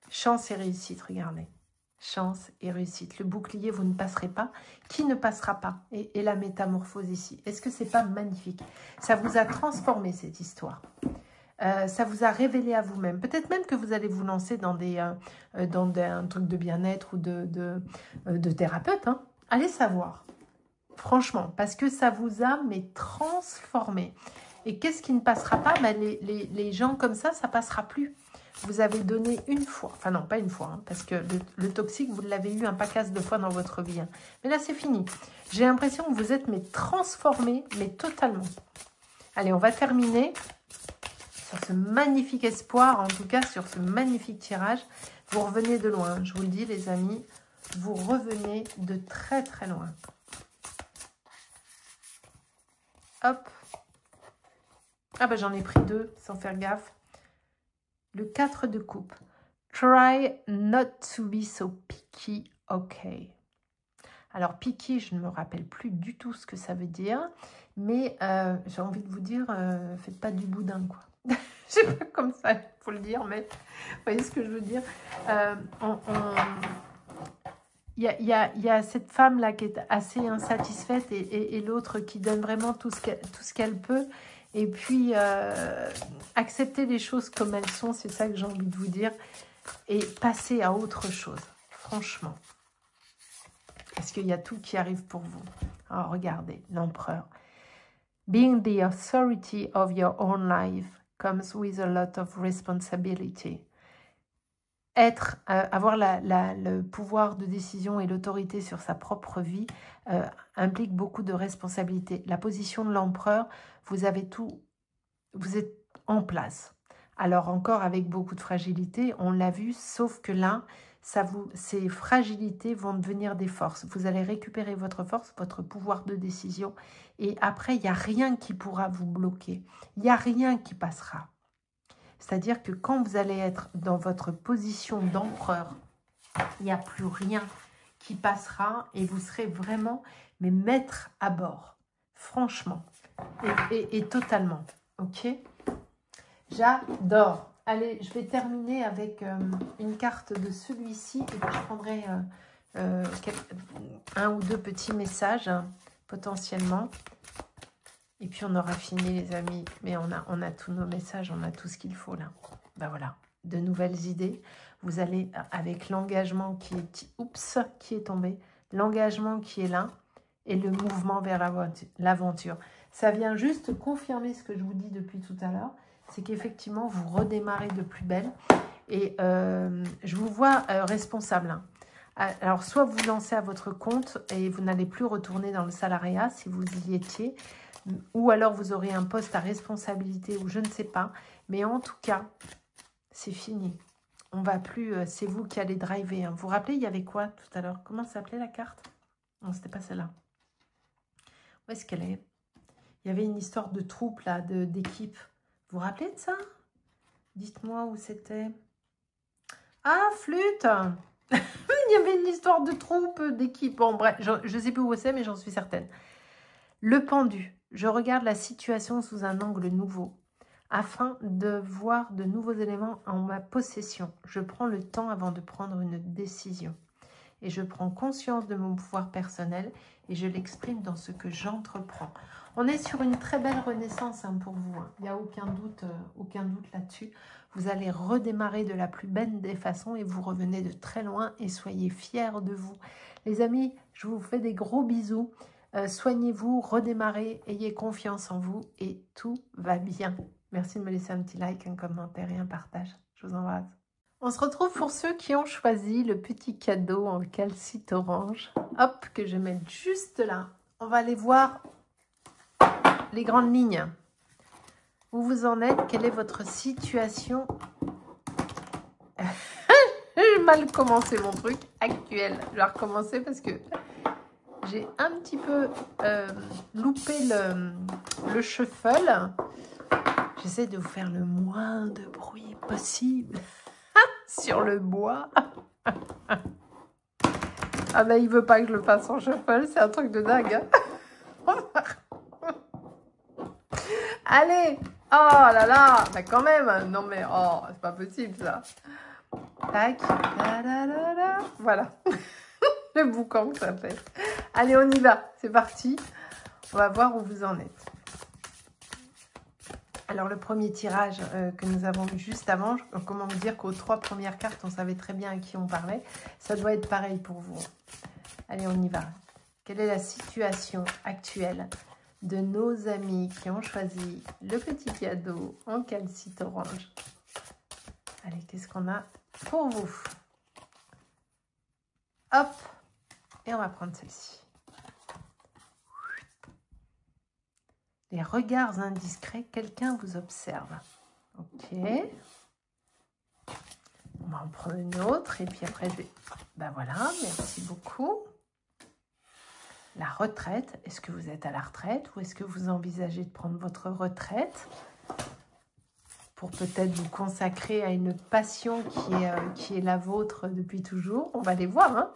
Chance et réussite, regardez. Chance et réussite. Le bouclier, vous ne passerez pas. Qui ne passera pas? Et la métamorphose ici. Est-ce que c'est pas magnifique? Ça vous a transformé, cette histoire. Ça vous a révélé à vous-même. Peut-être même que vous allez vous lancer dans un truc de bien-être ou de thérapeute. Hein. Allez savoir. Franchement, parce que ça vous a transformé. Et qu'est-ce qui ne passera pas? Les gens comme ça ne passera plus. Vous avez donné une fois. Enfin non, pas une fois. Hein, parce que le toxique, vous l'avez eu un paquet de fois dans votre vie. Hein. Mais là, c'est fini. J'ai l'impression que vous êtes transformé, mais totalement. Allez, on va terminer sur ce magnifique espoir, en tout cas sur ce magnifique tirage. Vous revenez de loin, je vous le dis les amis, vous revenez de très très loin. Hop, Ah ben j'en ai pris 2 sans faire gaffe. Le 4 de coupe. Try not to be so picky, ok. Alors picky, je ne me rappelle plus du tout ce que ça veut dire, mais j'ai envie de vous dire, faites pas du boudin, quoi. Je sais pas comme ça, il faut le dire, mais vous voyez ce que je veux dire. Il y a cette femme-là qui est assez insatisfaite et l'autre qui donne vraiment tout ce qu'elle peut. Et puis, accepter les choses comme elles sont, c'est ça que j'ai envie de vous dire. Et passer à autre chose, franchement. Parce qu'il y a tout qui arrive pour vous. Alors, regardez, l'empereur. Being the authority of your own life comes with a lot of responsibility. Avoir le pouvoir de décision et l'autorité sur sa propre vie implique beaucoup de responsabilités. La position de l'empereur, vous avez tout, vous êtes en place. Alors encore avec beaucoup de fragilité, on l'a vu, sauf que là, ces fragilités vont devenir des forces. Vous allez récupérer votre force, votre pouvoir de décision, et après, il n'y a rien qui pourra vous bloquer. Il n'y a rien qui passera. C'est-à-dire que quand vous allez être dans votre position d'empereur, il n'y a plus rien qui passera et vous serez vraiment, mais maître à bord. Franchement. Et totalement. Ok? J'adore. Allez, je vais terminer avec une carte de celui-ci et puis je prendrai un ou deux petits messages potentiellement. Et puis on aura fini les amis. Mais on a tous nos messages, on a tout ce qu'il faut là. Ben voilà, de nouvelles idées. Vous allez avec l'engagement qui est tombé, l'engagement qui est là et le mouvement vers l'aventure. Ça vient juste confirmer ce que je vous dis depuis tout à l'heure. C'est qu'effectivement, vous redémarrez de plus belle. Et je vous vois responsable. Hein. Alors, soit vous lancez à votre compte et vous n'allez plus retourner dans le salariat si vous y étiez, ou alors vous aurez un poste à responsabilité ou je ne sais pas. Mais en tout cas, c'est fini. On va plus, c'est vous qui allez driver. Hein. Vous vous rappelez, il y avait quoi tout à l'heure? Comment s'appelait la carte? Non, c'était pas celle-là. Où est-ce qu'elle est? Il y avait une histoire de troupe, là, d'équipe. Vous vous rappelez de ça? Dites-moi où c'était. Ah, flûte. Il y avait une histoire de troupe, d'équipe. Bon, bref, je ne sais plus où c'est, mais j'en suis certaine. Le pendu. Je regarde la situation sous un angle nouveau, afin de voir de nouveaux éléments en ma possession. Je prends le temps avant de prendre une décision. Et je prends conscience de mon pouvoir personnel et je l'exprime dans ce que j'entreprends. On est sur une très belle renaissance hein, pour vous. Hein. Il n'y a aucun doute là-dessus. Vous allez redémarrer de la plus belle des façons et vous revenez de très loin et soyez fiers de vous. Les amis, je vous fais des gros bisous. Soignez-vous, redémarrez, ayez confiance en vous et tout va bien. Merci de me laisser un petit like, un commentaire et un partage. Je vous embrasse. On se retrouve pour ceux qui ont choisi le petit cadeau en calcite orange. Hop, que je vais mettre juste là. On va aller voir les grandes lignes. Où vous en êtes? Quelle est votre situation? J'ai mal commencé mon truc actuel. Je vais recommencer parce que j'ai un petit peu loupé le shuffle. J'essaie de vous faire le moins de bruit possible sur le bois. Ah ben il veut pas que je le fasse en shuffle, c'est un truc de dingue. Hein. Allez, oh là là, bah quand même, non mais oh c'est pas possible ça. Tac, voilà, le boucan que ça fait. Allez on y va, c'est parti. On va voir où vous en êtes. Alors, le premier tirage que nous avons eu juste avant, comment vous dire qu'aux 3 premières cartes, on savait très bien à qui on parlait. Ça doit être pareil pour vous. Allez, on y va. Quelle est la situation actuelle de nos amis qui ont choisi le petit cadeau en calcite orange? Allez, qu'est-ce qu'on a pour vous? Hop! Et on va prendre celle-ci. Les regards indiscrets, quelqu'un vous observe. Ok. On va en prendre une autre. Et puis après, je vais... Ben voilà, merci beaucoup. La retraite. Est-ce que vous êtes à la retraite ou est-ce que vous envisagez de prendre votre retraite? pour peut-être vous consacrer à une passion qui est la vôtre depuis toujours. On va les voir, hein.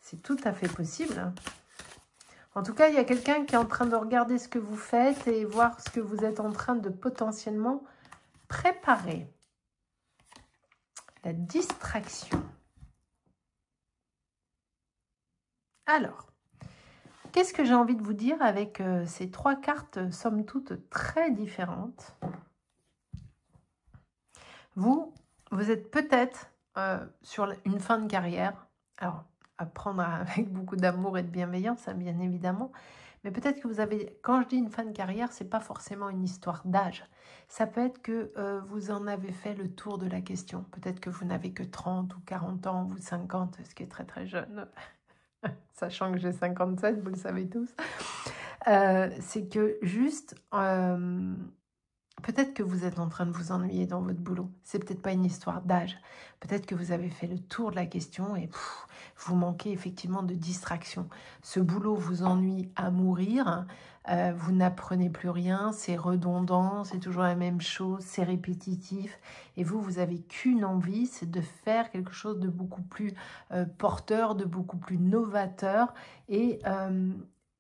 C'est tout à fait possible, hein. En tout cas, il y a quelqu'un qui est en train de regarder ce que vous faites et voir ce que vous êtes en train de potentiellement préparer. La distraction. Alors, qu'est-ce que j'ai envie de vous dire avec ces 3 cartes, somme toute, très différentes? Vous êtes peut-être sur une fin de carrière. Alors, à prendre avec beaucoup d'amour et de bienveillance, hein, bien évidemment. Mais peut-être que vous avez, quand je dis une fin de carrière, c'est pas forcément une histoire d'âge. Ça peut être que vous en avez fait le tour de la question. Peut-être que vous n'avez que 30 ou 40 ans ou 50, ce qui est très très jeune. Sachant que j'ai 57, vous le savez tous. C'est que juste... peut-être que vous êtes en train de vous ennuyer dans votre boulot. C'est peut-être pas une histoire d'âge. Peut-être que vous avez fait le tour de la question et vous manquez effectivement de distraction. Ce boulot vous ennuie à mourir. Vous n'apprenez plus rien. C'est redondant. C'est toujours la même chose. C'est répétitif. Et vous avez qu'une envie, c'est de faire quelque chose de beaucoup plus porteur, de beaucoup plus novateur.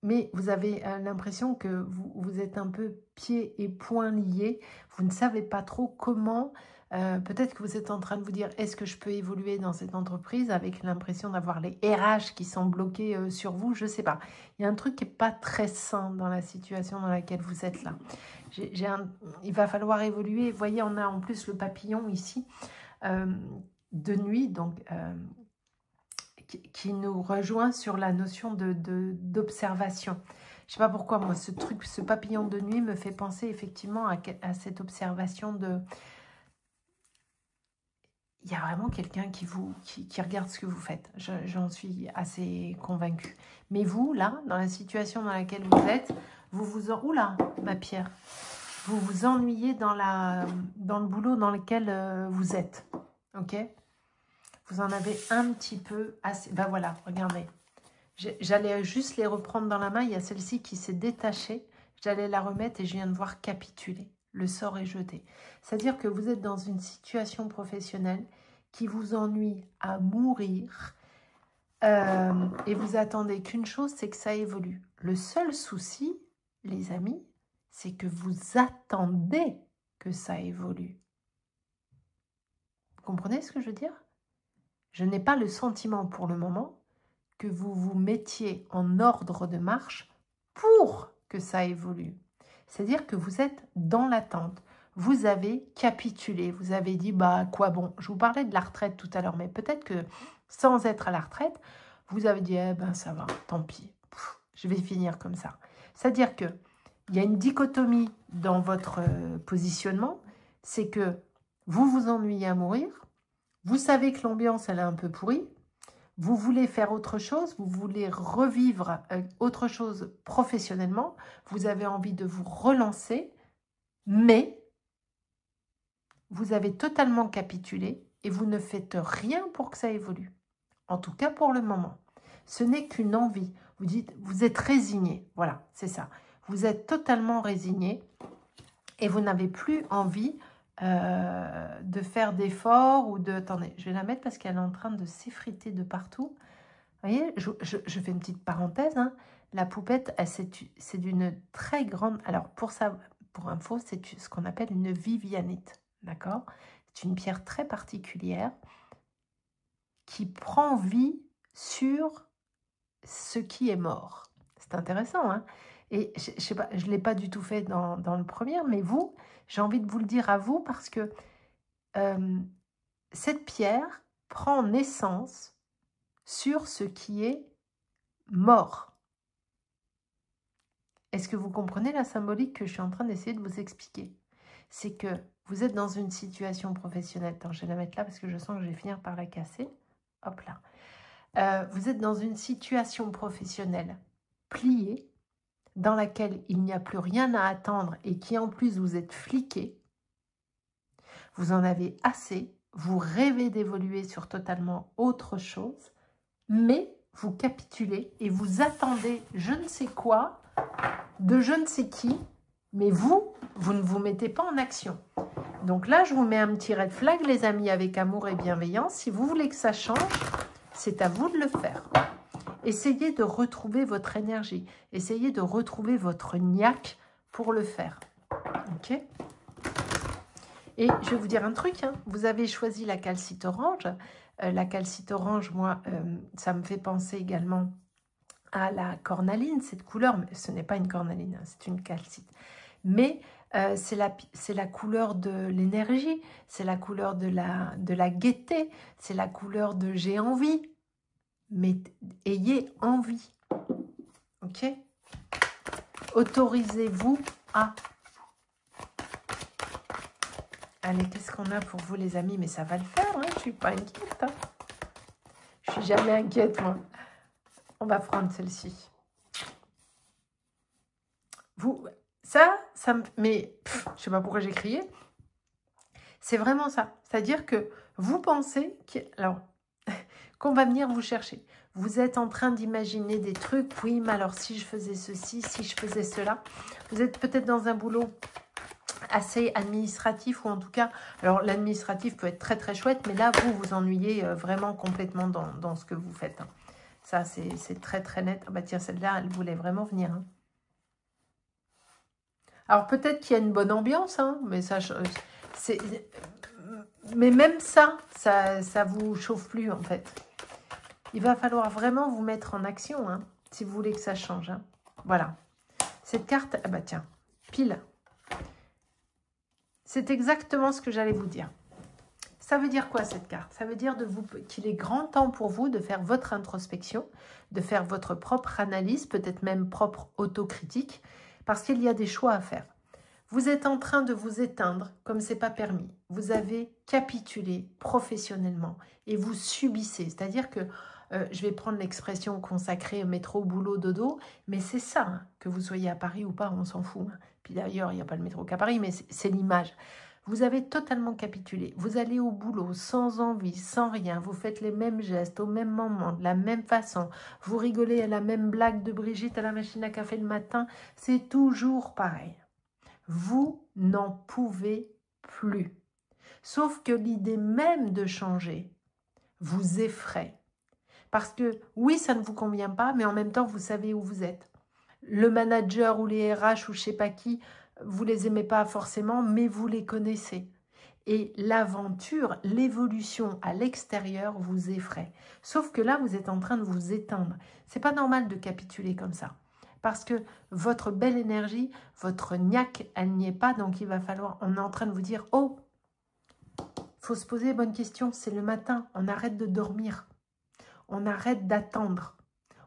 Mais vous avez l'impression que vous êtes un peu pieds et poings liés. Vous ne savez pas trop comment. Peut-être que vous êtes en train de vous dire, est-ce que je peux évoluer dans cette entreprise, avec l'impression d'avoir les RH qui sont bloqués sur vous. Je ne sais pas. Il y a un truc qui n'est pas très sain dans la situation dans laquelle vous êtes là. Il va falloir évoluer. Vous voyez, on a en plus le papillon ici de nuit. Donc... qui nous rejoint sur la notion d'observation. Je ne sais pas pourquoi, moi, ce papillon de nuit me fait penser effectivement à cette observation de... Il y a vraiment quelqu'un qui regarde ce que vous faites. J'en suis assez convaincue. Mais vous, là, dans la situation dans laquelle vous êtes, oula, ma pierre. Vous vous ennuyez dans le boulot dans lequel vous êtes. Ok ? Vous en avez un petit peu assez. Ben voilà, regardez. J'allais juste les reprendre dans la main. Il y a celle-ci qui s'est détachée. J'allais la remettre et je viens de voir capituler. Le sort est jeté. C'est-à-dire que vous êtes dans une situation professionnelle qui vous ennuie à mourir. Et vous attendez qu'une chose, c'est que ça évolue. Le seul souci, les amis, c'est que vous attendez que ça évolue. Vous comprenez ce que je veux dire ? Je n'ai pas le sentiment pour le moment que vous vous mettiez en ordre de marche pour que ça évolue. C'est-à-dire que vous êtes dans l'attente. Vous avez capitulé. Vous avez dit, bah quoi bon. Je vous parlais de la retraite tout à l'heure, mais peut-être que sans être à la retraite, vous avez dit, eh ben ça va, tant pis. Je vais finir comme ça. C'est-à-dire qu'il y a une dichotomie dans votre positionnement. C'est que vous vous ennuyez à mourir. Vous savez que l'ambiance, elle est un peu pourrie. Vous voulez faire autre chose. Vous voulez revivre autre chose professionnellement. Vous avez envie de vous relancer. Mais vous avez totalement capitulé et vous ne faites rien pour que ça évolue. En tout cas, pour le moment. Ce n'est qu'une envie. Vous dites, vous êtes résigné. Voilà, c'est ça. Vous êtes totalement résigné et vous n'avez plus envie de faire d'efforts ou de... Attendez, je vais la mettre parce qu'elle est en train de s'effriter de partout. Vous voyez, je fais une petite parenthèse. Hein. La poupette, c'est d'une très grande... Alors, pour info, c'est ce qu'on appelle une vivianite. D'accord? C'est une pierre très particulière qui prend vie sur ce qui est mort. C'est intéressant, hein? Et je sais pas, je ne l'ai pas du tout fait dans le premier, mais vous, j'ai envie de vous le dire à vous parce que cette pierre prend naissance sur ce qui est mort. Est-ce que vous comprenez la symbolique que je suis en train d'essayer de vous expliquer? C'est que vous êtes dans une situation professionnelle. Attends, je vais la mettre là parce que je sens que je vais finir par la casser. Hop là. Vous êtes dans une situation professionnelle pliée, dans laquelle il n'y a plus rien à attendre et qui en plus vous êtes fliqué. Vous en avez assez, vous rêvez d'évoluer sur totalement autre chose, mais vous capitulez et vous attendez je ne sais quoi, de je ne sais qui, Mais vous ne vous mettez pas en action. Donc là, je vous mets un petit red flag, les amis, avec amour et bienveillance. Si vous voulez que ça change, c'est à vous de le faire. Essayez de retrouver votre énergie. Essayez de retrouver votre niaque pour le faire. Ok ? Et je vais vous dire un truc, hein. Vous avez choisi la calcite orange. La calcite orange, moi, ça me fait penser également à la cornaline, cette couleur. Mais ce n'est pas une cornaline, hein, c'est une calcite. Mais c'est la couleur de l'énergie, c'est la couleur de la gaieté, c'est la couleur de j'ai envie. Mais ayez envie. Ok ? Autorisez-vous à... Allez, qu'est-ce qu'on a pour vous, les amis? Mais ça va le faire, hein, je ne suis pas inquiète. Hein. Je ne suis jamais inquiète, moi. On va prendre celle-ci. Vous, ça me... Mais, je ne sais pas pourquoi j'ai crié. C'est vraiment ça. C'est-à-dire que vous pensez qu'on va venir vous chercher. Vous êtes en train d'imaginer des trucs. Oui, mais alors si je faisais ceci, si je faisais cela. Vous êtes peut-être dans un boulot assez administratif, ou en tout cas, alors l'administratif peut être très très chouette, mais là vous vous ennuyez vraiment complètement dans ce que vous faites. Hein. Ça c'est très très net. Ah bah tiens, celle-là elle voulait vraiment venir. Hein. Alors peut-être qu'il y a une bonne ambiance, hein, mais ça c'est... Mais même ça vous chauffe plus en fait. Il va falloir vraiment vous mettre en action, hein, si vous voulez que ça change. Hein. Voilà. Cette carte, ah bah tiens, pile. C'est exactement ce que j'allais vous dire. Ça veut dire quoi cette carte? Ça veut dire qu'il est grand temps pour vous de faire votre introspection, de faire votre propre analyse, peut-être même propre autocritique, parce qu'il y a des choix à faire. Vous êtes en train de vous éteindre comme ce n'est pas permis. Vous avez capitulé professionnellement et vous subissez. C'est-à-dire que, je vais prendre l'expression consacrée métro, boulot, dodo, mais c'est ça, hein, que vous soyez à Paris ou pas, on s'en fout. Hein. Puis d'ailleurs, il n'y a pas le métro qu'à Paris, mais c'est l'image. Vous avez totalement capitulé. Vous allez au boulot sans envie, sans rien. Vous faites les mêmes gestes au même moment, de la même façon. Vous rigolez à la même blague de Brigitte à la machine à café le matin. C'est toujours pareil. Vous n'en pouvez plus. Sauf que l'idée même de changer vous effraie. Parce que oui, ça ne vous convient pas, mais en même temps, vous savez où vous êtes. Le manager ou les RH ou je ne sais pas qui, vous ne les aimez pas forcément, mais vous les connaissez. Et l'aventure, l'évolution à l'extérieur vous effraie. Sauf que là, vous êtes en train de vous éteindre. Ce n'est pas normal de capituler comme ça. Parce que votre belle énergie, votre niaque, elle n'y est pas. Donc, il va falloir... On est en train de vous dire, oh, il faut se poser les bonnes questions. C'est le matin. On arrête de dormir. On arrête d'attendre.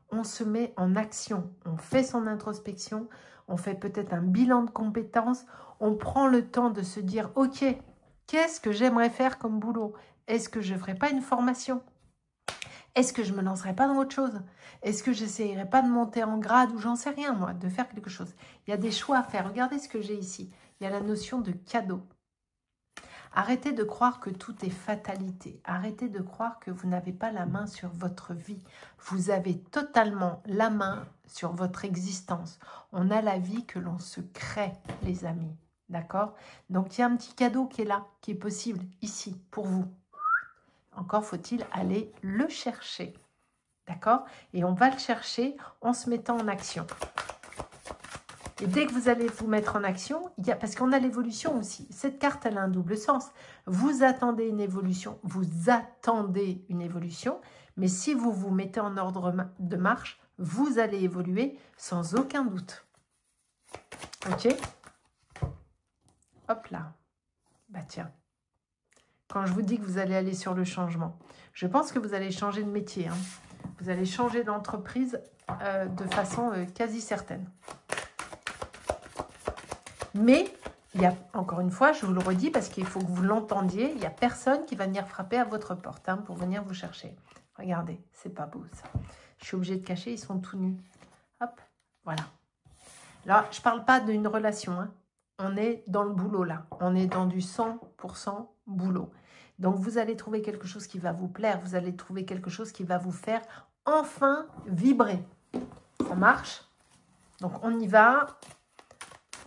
On se met en action. On fait son introspection. On fait peut-être un bilan de compétences. On prend le temps de se dire, ok, qu'est-ce que j'aimerais faire comme boulot? Est-ce que je ne ferai pas une formation? Est-ce que je ne me lancerai pas dans autre chose? Est-ce que je n'essayerai pas de monter en grade ou j'en sais rien, moi, de faire quelque chose? Il y a des choix à faire. Regardez ce que j'ai ici. Il y a la notion de cadeau. Arrêtez de croire que tout est fatalité. Arrêtez de croire que vous n'avez pas la main sur votre vie. Vous avez totalement la main sur votre existence. On a la vie que l'on se crée, les amis. D'accord? Donc, il y a un petit cadeau qui est là, qui est possible, ici, pour vous. Encore faut-il aller le chercher. D'accord? Et on va le chercher en se mettant en action. Et dès que vous allez vous mettre en action, parce qu'on a l'évolution aussi. Cette carte, elle a un double sens. Vous attendez une évolution, mais si vous vous mettez en ordre de marche, vous allez évoluer sans aucun doute. Ok? Hop là. Bah tiens. Quand je vous dis que vous allez aller sur le changement, je pense que vous allez changer de métier. Hein. Vous allez changer d'entreprise de façon quasi certaine. Mais, il y a, encore une fois, je vous le redis parce qu'il faut que vous l'entendiez, il n'y a personne qui va venir frapper à votre porte hein, pour venir vous chercher. Regardez, c'est pas beau ça. Je suis obligée de cacher, ils sont tout nus. Hop, voilà. Alors, je ne parle pas d'une relation. Hein. On est dans le boulot là. On est dans du 100% boulot. Donc, vous allez trouver quelque chose qui va vous plaire. Vous allez trouver quelque chose qui va vous faire enfin vibrer. Ça marche? Donc, on y va.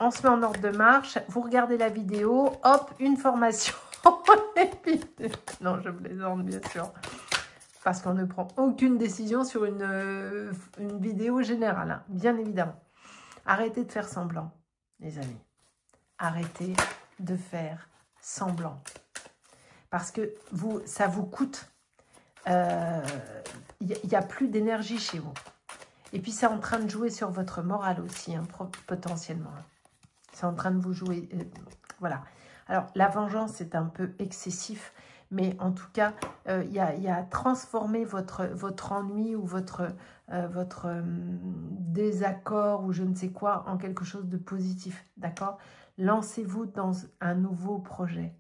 On se met en ordre de marche. Vous regardez la vidéo. Hop, une formation. Et puis, non, je plaisante, bien sûr. Parce qu'on ne prend aucune décision sur une vidéo générale, hein, bien évidemment. Arrêtez de faire semblant, les amis. Arrêtez de faire semblant. Parce que ça vous coûte. Il n'y a plus d'énergie chez vous. Et puis, c'est en train de jouer sur votre morale aussi, hein, potentiellement. C'est en train de vous jouer. Voilà. Alors, la vengeance est un peu excessif, mais en tout cas, il y a transformer votre ennui ou votre désaccord ou je ne sais quoi en quelque chose de positif. D'accord? Lancez-vous dans un nouveau projet.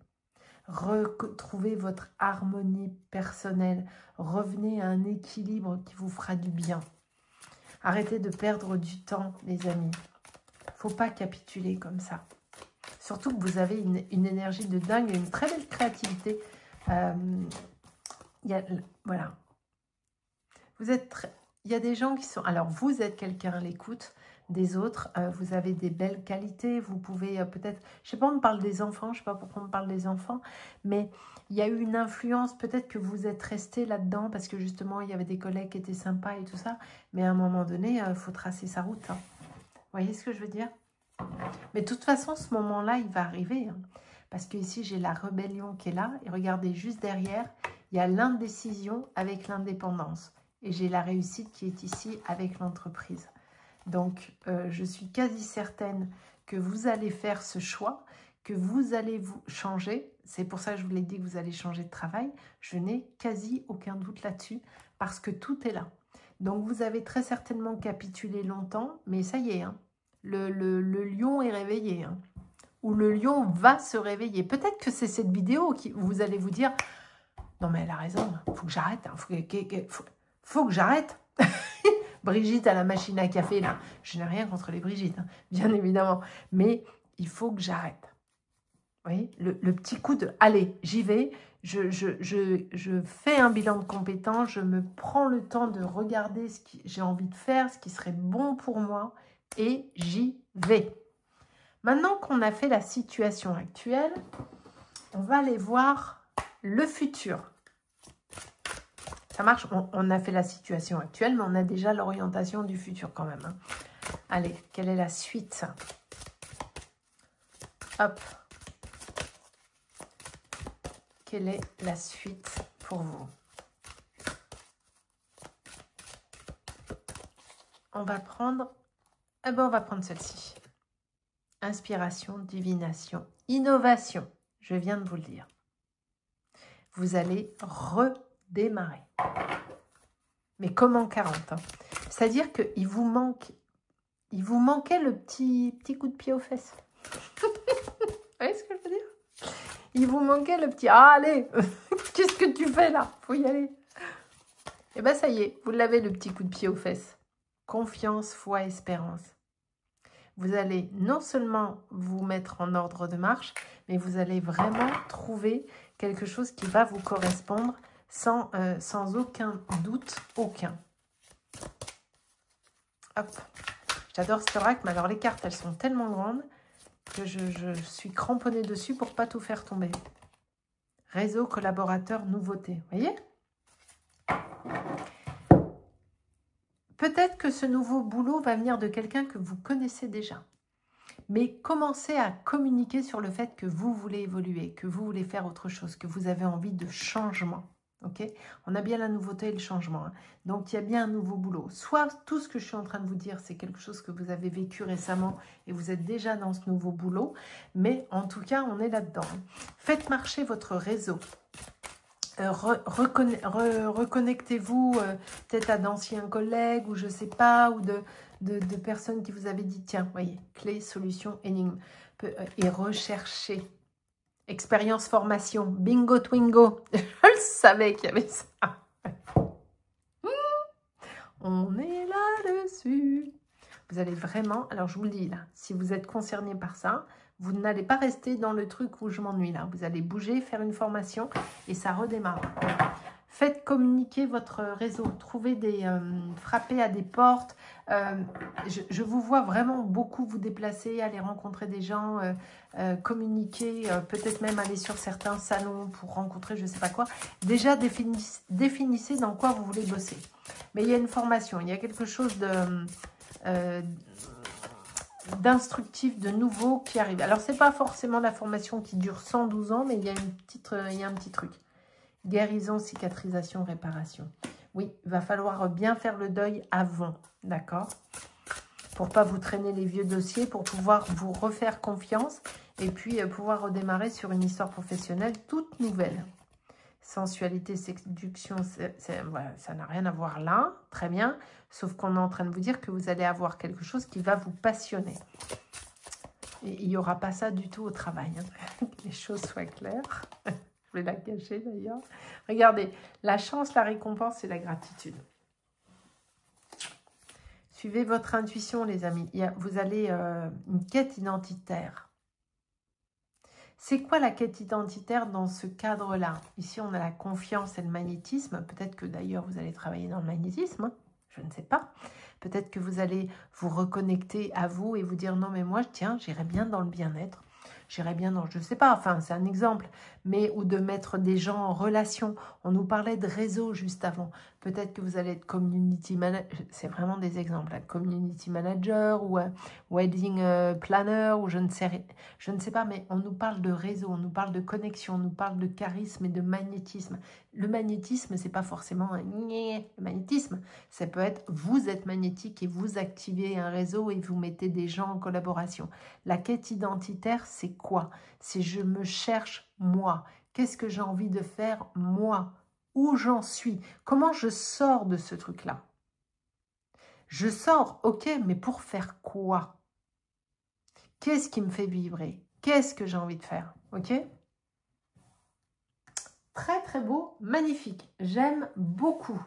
Retrouvez votre harmonie personnelle. Revenez à un équilibre qui vous fera du bien. Arrêtez de perdre du temps, les amis. Faut pas capituler comme ça. Surtout que vous avez une énergie de dingue et une très belle créativité. Voilà. Il y a des gens qui sont... Alors, vous êtes quelqu'un à l'écoute des autres. Vous avez des belles qualités. Vous pouvez peut-être... Je ne sais pas, on me parle des enfants. Je ne sais pas pourquoi on me parle des enfants. Mais il y a eu une influence. Peut-être que vous êtes resté là-dedans parce que justement, il y avait des collègues qui étaient sympas et tout ça. Mais à un moment donné, il faut tracer sa route. Hein. Vous voyez ce que je veux dire? Mais de toute façon, ce moment-là, il va arriver. Hein, parce que ici, j'ai la rébellion qui est là. Et regardez, juste derrière, il y a l'indécision avec l'indépendance. Et j'ai la réussite qui est ici avec l'entreprise. Donc, je suis quasi certaine que vous allez faire ce choix, que vous allez vous changer. C'est pour ça que je vous l'ai dit que vous allez changer de travail. Je n'ai quasi aucun doute là-dessus parce que tout est là. Donc, vous avez très certainement capitulé longtemps, mais ça y est, hein. Le lion est réveillé, hein, ou le lion va se réveiller. Peut-être que c'est cette vidéo où vous allez vous dire « Non mais elle a raison, il faut que j'arrête, hein, faut que j'arrête. » Brigitte à la machine à café, là, je n'ai rien contre les Brigitte, hein, bien évidemment, mais il faut que j'arrête. Vous voyez, le petit coup de « Allez, j'y vais, je fais un bilan de compétences, je me prends le temps de regarder ce que j'ai envie de faire, ce qui serait bon pour moi, et j'y vais. » Maintenant qu'on a fait la situation actuelle, on va aller voir le futur. Ça marche, on a fait la situation actuelle, mais on a déjà l'orientation du futur quand même. Hein. Allez, quelle est la suite? Hop. Quelle est la suite pour vous? On va prendre... Eh ben, on va prendre celle-ci. Inspiration, divination, innovation. Je viens de vous le dire. Vous allez redémarrer. Mais comme en 40. Hein. C'est-à-dire qu'il vous manquait le petit coup de pied aux fesses. Vous voyez ce que je veux dire? Il vous manquait le petit... Ah, allez, qu'est-ce que tu fais là? Faut y aller. Et bien, ça y est, vous l'avez le petit coup de pied aux fesses. Confiance, foi, espérance. Vous allez non seulement vous mettre en ordre de marche, mais vous allez vraiment trouver quelque chose qui va vous correspondre sans aucun doute, aucun. Hop. J'adore ce oracle, mais alors les cartes, elles sont tellement grandes que je suis cramponnée dessus pour ne pas tout faire tomber. Réseau, collaborateur, nouveauté. Vous voyez? Peut-être que ce nouveau boulot va venir de quelqu'un que vous connaissez déjà. Mais commencez à communiquer sur le fait que vous voulez évoluer, que vous voulez faire autre chose, que vous avez envie de changement. Okay, on a bien la nouveauté et le changement. Hein. Donc, il y a bien un nouveau boulot. Soit tout ce que je suis en train de vous dire, c'est quelque chose que vous avez vécu récemment et vous êtes déjà dans ce nouveau boulot. Mais en tout cas, on est là-dedans. Hein. Faites marcher votre réseau. Reconnectez-vous peut-être à d'anciens collègues ou je ne sais pas, ou de personnes qui vous avaient dit, tiens, voyez, clé, solution, énigme. Et recherchez. Expérience, formation, bingo, twingo. Je le savais qu'il y avait ça. On est là-dessus. Vous allez vraiment, alors je vous le dis là, si vous êtes concerné par ça, vous n'allez pas rester dans le truc où je m'ennuie là. Vous allez bouger, faire une formation et ça redémarre. Faites communiquer votre réseau. Trouvez des... frappez à des portes. Je vous vois vraiment beaucoup vous déplacer, aller rencontrer des gens, communiquer, peut-être même aller sur certains salons pour rencontrer je ne sais pas quoi. Déjà, définissez dans quoi vous voulez bosser. Mais il y a une formation, il y a quelque chose d'instructif, de nouveau qui arrive. Alors, ce n'est pas forcément la formation qui dure 112 ans, mais il y a un petit truc. Guérison, cicatrisation, réparation. Oui, il va falloir bien faire le deuil avant, d'accord? Pour pas vous traîner les vieux dossiers, pour pouvoir vous refaire confiance et puis pouvoir redémarrer sur une histoire professionnelle toute nouvelle. Sensualité, séduction, voilà, ça n'a rien à voir là, très bien. Sauf qu'on est en train de vous dire que vous allez avoir quelque chose qui va vous passionner. Et il n'y aura pas ça du tout au travail, hein. Que les choses soient claires. Je vais la cacher d'ailleurs. Regardez, la chance, la récompense et la gratitude. Suivez votre intuition, les amis. Vous avez une quête identitaire. C'est quoi la quête identitaire dans ce cadre-là? Ici, on a la confiance et le magnétisme. Peut-être que d'ailleurs, vous allez travailler dans le magnétisme. Hein, je ne sais pas. Peut-être que vous allez vous reconnecter à vous et vous dire « Non, mais moi, tiens, j'irai bien dans le bien-être. » J'irais bien dans, je ne sais pas, enfin c'est un exemple, mais ou de mettre des gens en relation. On nous parlait de réseau juste avant. Peut-être que vous allez être community manager, c'est vraiment des exemples, hein. Community manager ou wedding planner ou je ne sais pas, mais on nous parle de réseau, on nous parle de connexion, on nous parle de charisme et de magnétisme. Le magnétisme, c'est pas forcément un le magnétisme, ça peut être vous êtes magnétique et vous activez un réseau et vous mettez des gens en collaboration. La quête identitaire, c'est quoi? C'est je me cherche moi. Qu'est-ce que j'ai envie de faire moi? Où j'en suis? Comment je sors de ce truc-là? Je sors, ok, mais pour faire quoi? Qu'est-ce qui me fait vibrer? Qu'est-ce que j'ai envie de faire? Ok? Très très beau, magnifique. J'aime beaucoup.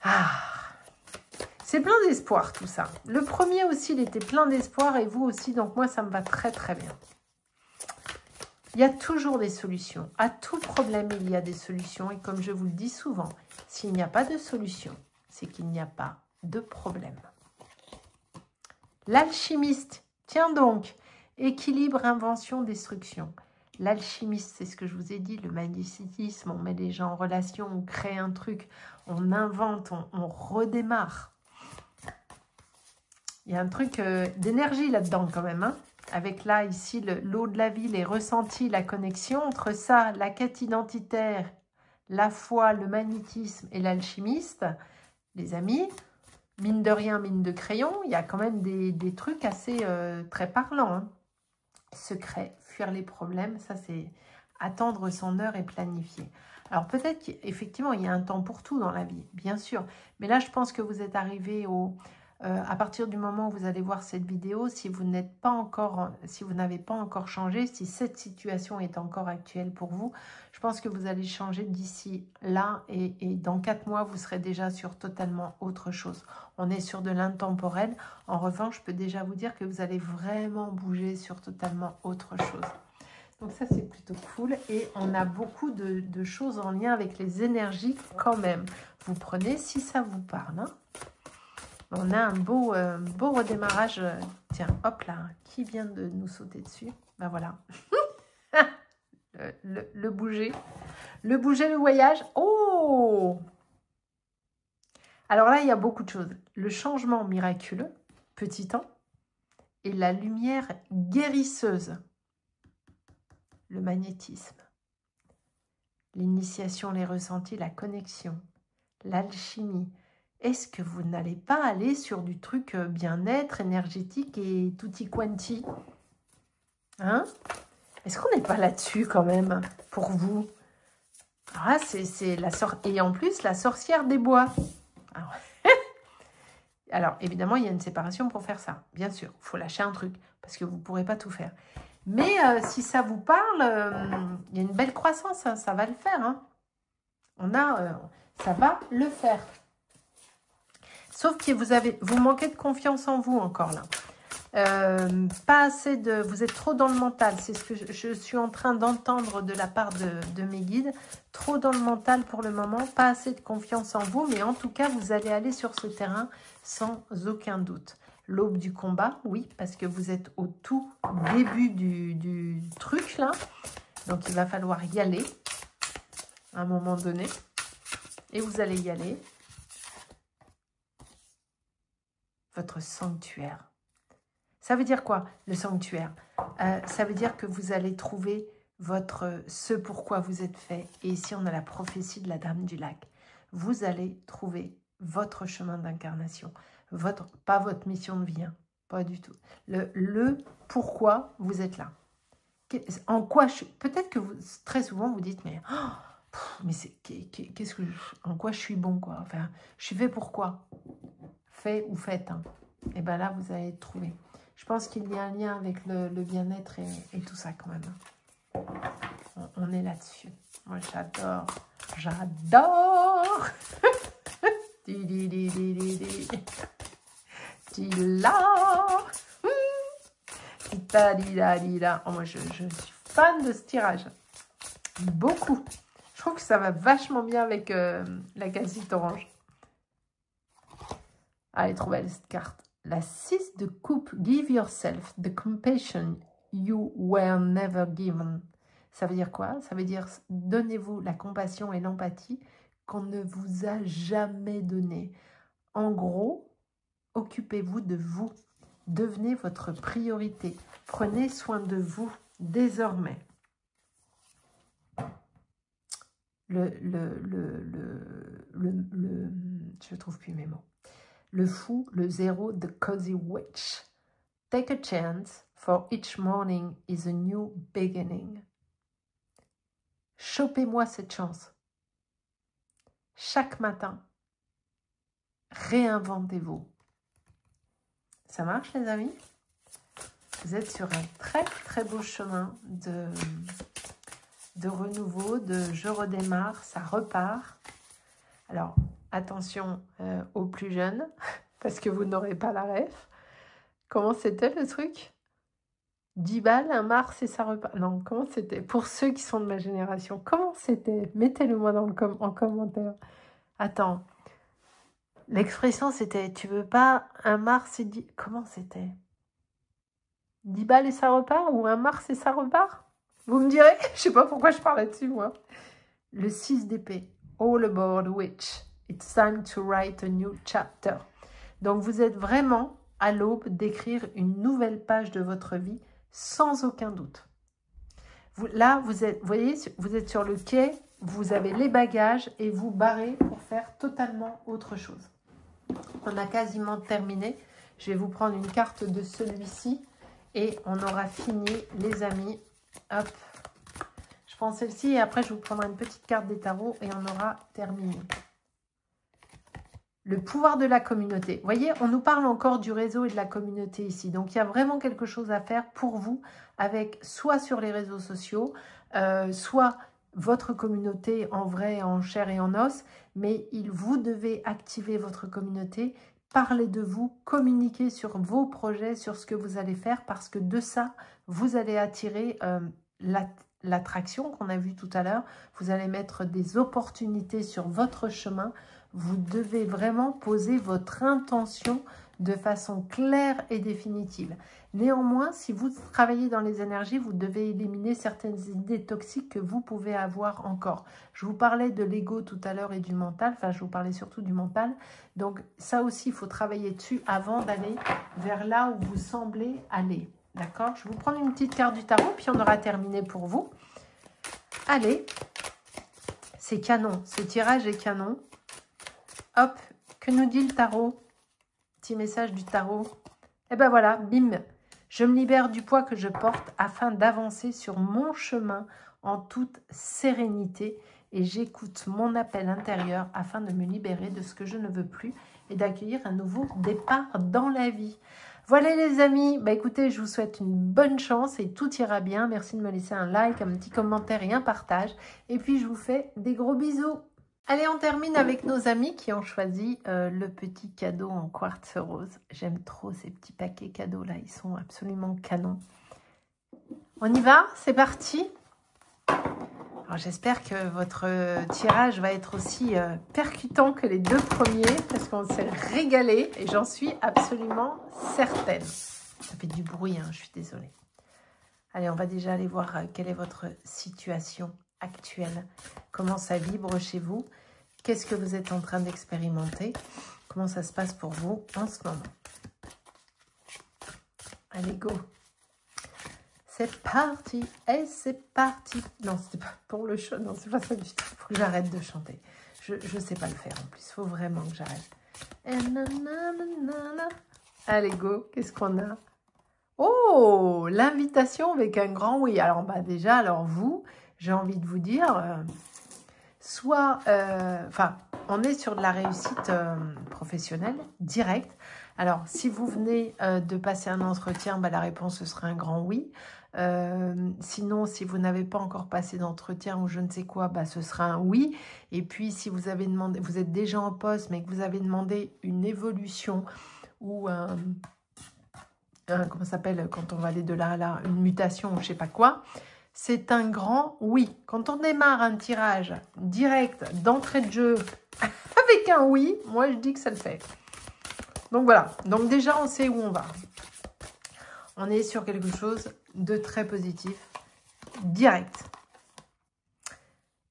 Ah, c'est plein d'espoir tout ça. Le premier aussi, il était plein d'espoir et vous aussi, donc moi ça me va très très bien. Il y a toujours des solutions. À tout problème, il y a des solutions. Et comme je vous le dis souvent, s'il n'y a pas de solution, c'est qu'il n'y a pas de problème. L'alchimiste, tiens donc, équilibre, invention, destruction. L'alchimiste, c'est ce que je vous ai dit, le magnétisme, on met les gens en relation, on crée un truc, on invente, on redémarre. Il y a un truc d'énergie là-dedans quand même, hein. Avec là, ici, l'eau de la vie, les ressentis, la connexion. Entre ça, la quête identitaire, la foi, le magnétisme et l'alchimiste, les amis, mine de rien, mine de crayon, il y a quand même des trucs assez très parlants. Hein. Secret, fuir les problèmes, ça c'est attendre son heure et planifier. Alors peut-être qu'effectivement, il y a un temps pour tout dans la vie, bien sûr. Mais là, je pense que vous êtes arrivé au... à partir du moment où vous allez voir cette vidéo, si vous n'avez pas encore changé, si cette situation est encore actuelle pour vous, je pense que vous allez changer d'ici là et dans 4 mois, vous serez déjà sur totalement autre chose. On est sur de l'intemporel. En revanche, je peux déjà vous dire que vous allez vraiment bouger sur totalement autre chose. Donc ça, c'est plutôt cool. Et on a beaucoup de choses en lien avec les énergies quand même. Vous prenez, si ça vous parle, hein. On a un beau redémarrage. Tiens, hop là, qui vient de nous sauter dessus? Ben voilà. le bouger. Le bouger, le voyage. Oh! Alors là, il y a beaucoup de choses. Le changement miraculeux, petit temps, et la lumière guérisseuse. Le magnétisme. L'initiation, les ressentis, la connexion. L'alchimie. Est-ce que vous n'allez pas aller sur du truc bien-être, énergétique et tutti quanti? Hein? Est-ce qu'on n'est pas là-dessus quand même, pour vous? Ah, c'est la sorte. Et en plus, la sorcière des bois. Alors, évidemment, il y a une séparation pour faire ça. Bien sûr, il faut lâcher un truc, parce que vous ne pourrez pas tout faire. Mais si ça vous parle, il y a une belle croissance, hein, ça va le faire. Hein. Ça va le faire. Sauf que vous manquez de confiance en vous encore là. Pas assez vous êtes trop dans le mental. C'est ce que je suis en train d'entendre de la part de mes guides. trop dans le mental pour le moment, pas assez de confiance en vous, mais en tout cas, vous allez aller sur ce terrain sans aucun doute. L'aube du combat, oui, parce que vous êtes au tout début du truc, là. Donc, il va falloir y aller à un moment donné. Et vous allez y aller. Votre sanctuaire. Ça veut dire quoi, le sanctuaire? Ça veut dire que vous allez trouver ce pourquoi vous êtes fait. Et ici, on a la prophétie de la Dame du Lac. Vous allez trouver votre chemin d'incarnation. Pas votre mission de vie, hein, pas du tout. Le pourquoi vous êtes là. En quoi peut-être que très souvent, vous dites, mais... mais en quoi je suis bon, quoi. Enfin, je suis fait pour quoi? Fait ou faites, hein. Et bien là, vous allez trouver. Je pense qu'il y a un lien avec le bien-être et tout ça quand même. On est là-dessus. Moi, j'adore. J'adore. Oh, moi, je suis fan de ce tirage. Beaucoup. Je trouve que ça va vachement bien avec la casquette orange. Allez, trop belle cette carte. La 6 de coupe. Give yourself the compassion you were never given. Ça veut dire quoi? Ça veut dire donnez-vous la compassion et l'empathie qu'on ne vous a jamais donnée. En gros, occupez-vous de vous. Devenez votre priorité. Prenez soin de vous désormais. Je ne trouve plus mes mots. Le fou, le zéro, the cozy witch. Take a chance, for each morning is a new beginning. Chopez-moi cette chance. Chaque matin, réinventez-vous. Ça marche, les amis? Vous êtes sur un très, très beau chemin de renouveau, de je redémarre, ça repart. Alors, attention aux plus jeunes, parce que vous n'aurez pas la ref. Comment c'était le truc? 10 balles, un mars et ça repart. Non, comment c'était? Pour ceux qui sont de ma génération, comment c'était? Mettez-le moi en commentaire. Attends. L'expression c'était, tu veux pas un mars et 10... Comment c'était? 10 balles et ça repart? Ou un mars et ça repart? Vous me direz? Je sais pas pourquoi je parle là-dessus, moi. Le 6 d'épée. All aboard witch. It's time to write a new chapter. Donc, vous êtes vraiment à l'aube d'écrire une nouvelle page de votre vie, sans aucun doute. Là, vous voyez, vous êtes sur le quai, vous avez les bagages et vous barrez pour faire totalement autre chose. On a quasiment terminé. Je vais vous prendre une carte de celui-ci et on aura fini, les amis. Hop. Je prends celle-ci et après, je vous prendrai une petite carte des tarots et on aura terminé. Le pouvoir de la communauté. Vous voyez, on nous parle encore du réseau et de la communauté ici. Donc, il y a vraiment quelque chose à faire pour vous, avec soit sur les réseaux sociaux, soit votre communauté en vrai, en chair et en os. Mais vous devez activer votre communauté, parler de vous, communiquer sur vos projets, sur ce que vous allez faire, parce que de ça, vous allez attirer l'attraction qu'on a vue tout à l'heure. Vous allez mettre des opportunités sur votre chemin. Vous devez vraiment poser votre intention de façon claire et définitive. Néanmoins, si vous travaillez dans les énergies, vous devez éliminer certaines idées toxiques que vous pouvez avoir encore. Je vous parlais de l'ego tout à l'heure et du mental, enfin je vous parlais surtout du mental. Donc ça aussi, il faut travailler dessus avant d'aller vers là où vous semblez aller. D'accord? Je vais vous prendre une petite carte du tarot, puis on aura terminé pour vous. Allez, c'est canon, ce tirage est canon. Hop, que nous dit le tarot? Petit message du tarot. Et ben voilà, bim. Je me libère du poids que je porte afin d'avancer sur mon chemin en toute sérénité. Et j'écoute mon appel intérieur afin de me libérer de ce que je ne veux plus et d'accueillir un nouveau départ dans la vie. Voilà les amis, bah écoutez, je vous souhaite une bonne chance et tout ira bien. Merci de me laisser un like, un petit commentaire et un partage. Et puis je vous fais des gros bisous. Allez, on termine avec nos amis qui ont choisi le petit cadeau en quartz rose. J'aime trop ces petits paquets cadeaux là, ils sont absolument canons. On y va? C'est parti. Alors, Alors j'espère que votre tirage va être aussi percutant que les deux premiers, parce qu'on s'est régalé et j'en suis absolument certaine. Ça fait du bruit, hein, je suis désolée. Allez, on va déjà aller voir quelle est votre situation actuelle. Comment ça vibre chez vous? Qu'est-ce que vous êtes en train d'expérimenter? Comment ça se passe pour vous en ce moment? Allez, go! C'est parti! Et c'est parti! Non, c'est pas pour le chant. Non, c'est pas ça du tout. Il faut que j'arrête de chanter. Je ne sais pas le faire en plus. Il faut vraiment que j'arrête. Allez, go! Qu'est-ce qu'on a? Oh! L'invitation avec un grand oui. Alors, bah, déjà, alors vous, j'ai envie de vous dire... soit, enfin, on est sur de la réussite professionnelle directe. Alors, si vous venez de passer un entretien, bah, la réponse ce sera un grand oui. Sinon, si vous n'avez pas encore passé d'entretien ou je ne sais quoi, bah, ce sera un oui. Et puis, si vous avez demandé, vous êtes déjà en poste, mais que vous avez demandé une évolution ou comment ça s'appelle quand on va aller de là à là, une mutation ou je sais pas quoi, c'est un grand oui. Quand on démarre un tirage direct d'entrée de jeu avec un oui, moi je dis que ça le fait. Donc voilà, donc déjà on sait où on va. On est sur quelque chose de très positif, direct.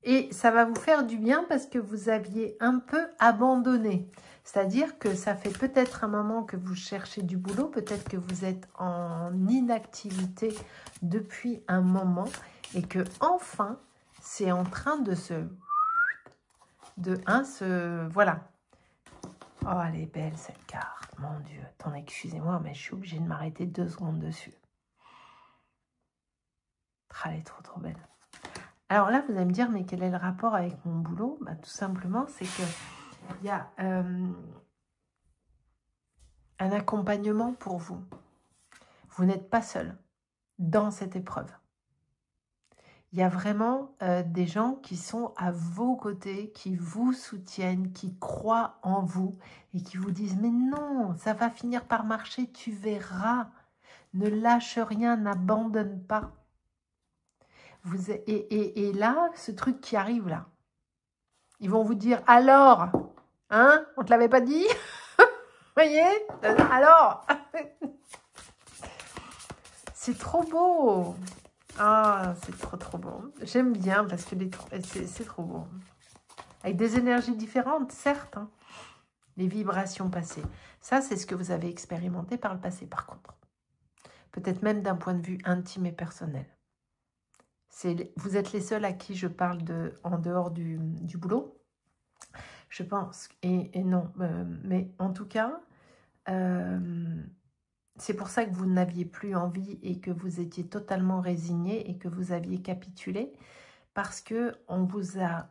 Et ça va vous faire du bien parce que vous aviez un peu abandonné. C'est-à-dire que ça fait peut-être un moment que vous cherchez du boulot, peut-être que vous êtes en inactivité depuis un moment et que enfin, c'est en train de voilà. Oh, elle est belle cette carte, mon Dieu. Attendez, excusez-moi, mais je suis obligée de m'arrêter 2 secondes dessus. Elle est trop, trop belle. Alors là, vous allez me dire, mais quel est le rapport avec mon boulot? Bah, tout simplement, c'est que il y a un accompagnement pour vous. Vous n'êtes pas seul dans cette épreuve. Il y a vraiment des gens qui sont à vos côtés, qui vous soutiennent, qui croient en vous et qui vous disent « Mais non, ça va finir par marcher, tu verras. Ne lâche rien, n'abandonne pas. » Et là, ce truc qui arrive là, ils vont vous dire « Alors, hein, on ne te l'avait pas dit ?» Voyez? Alors, c'est trop beau. Ah, c'est trop, trop beau. J'aime bien parce que c'est trop beau. Avec des énergies différentes, certes. Hein. Les vibrations passées. Ça, c'est ce que vous avez expérimenté par le passé, par contre. Peut-être même d'un point de vue intime et personnel. Vous êtes les seuls à qui je parle en dehors du boulot. Je pense. Et non. Mais en tout cas... c'est pour ça que vous n'aviez plus envie et que vous étiez totalement résigné et que vous aviez capitulé parce que on vous a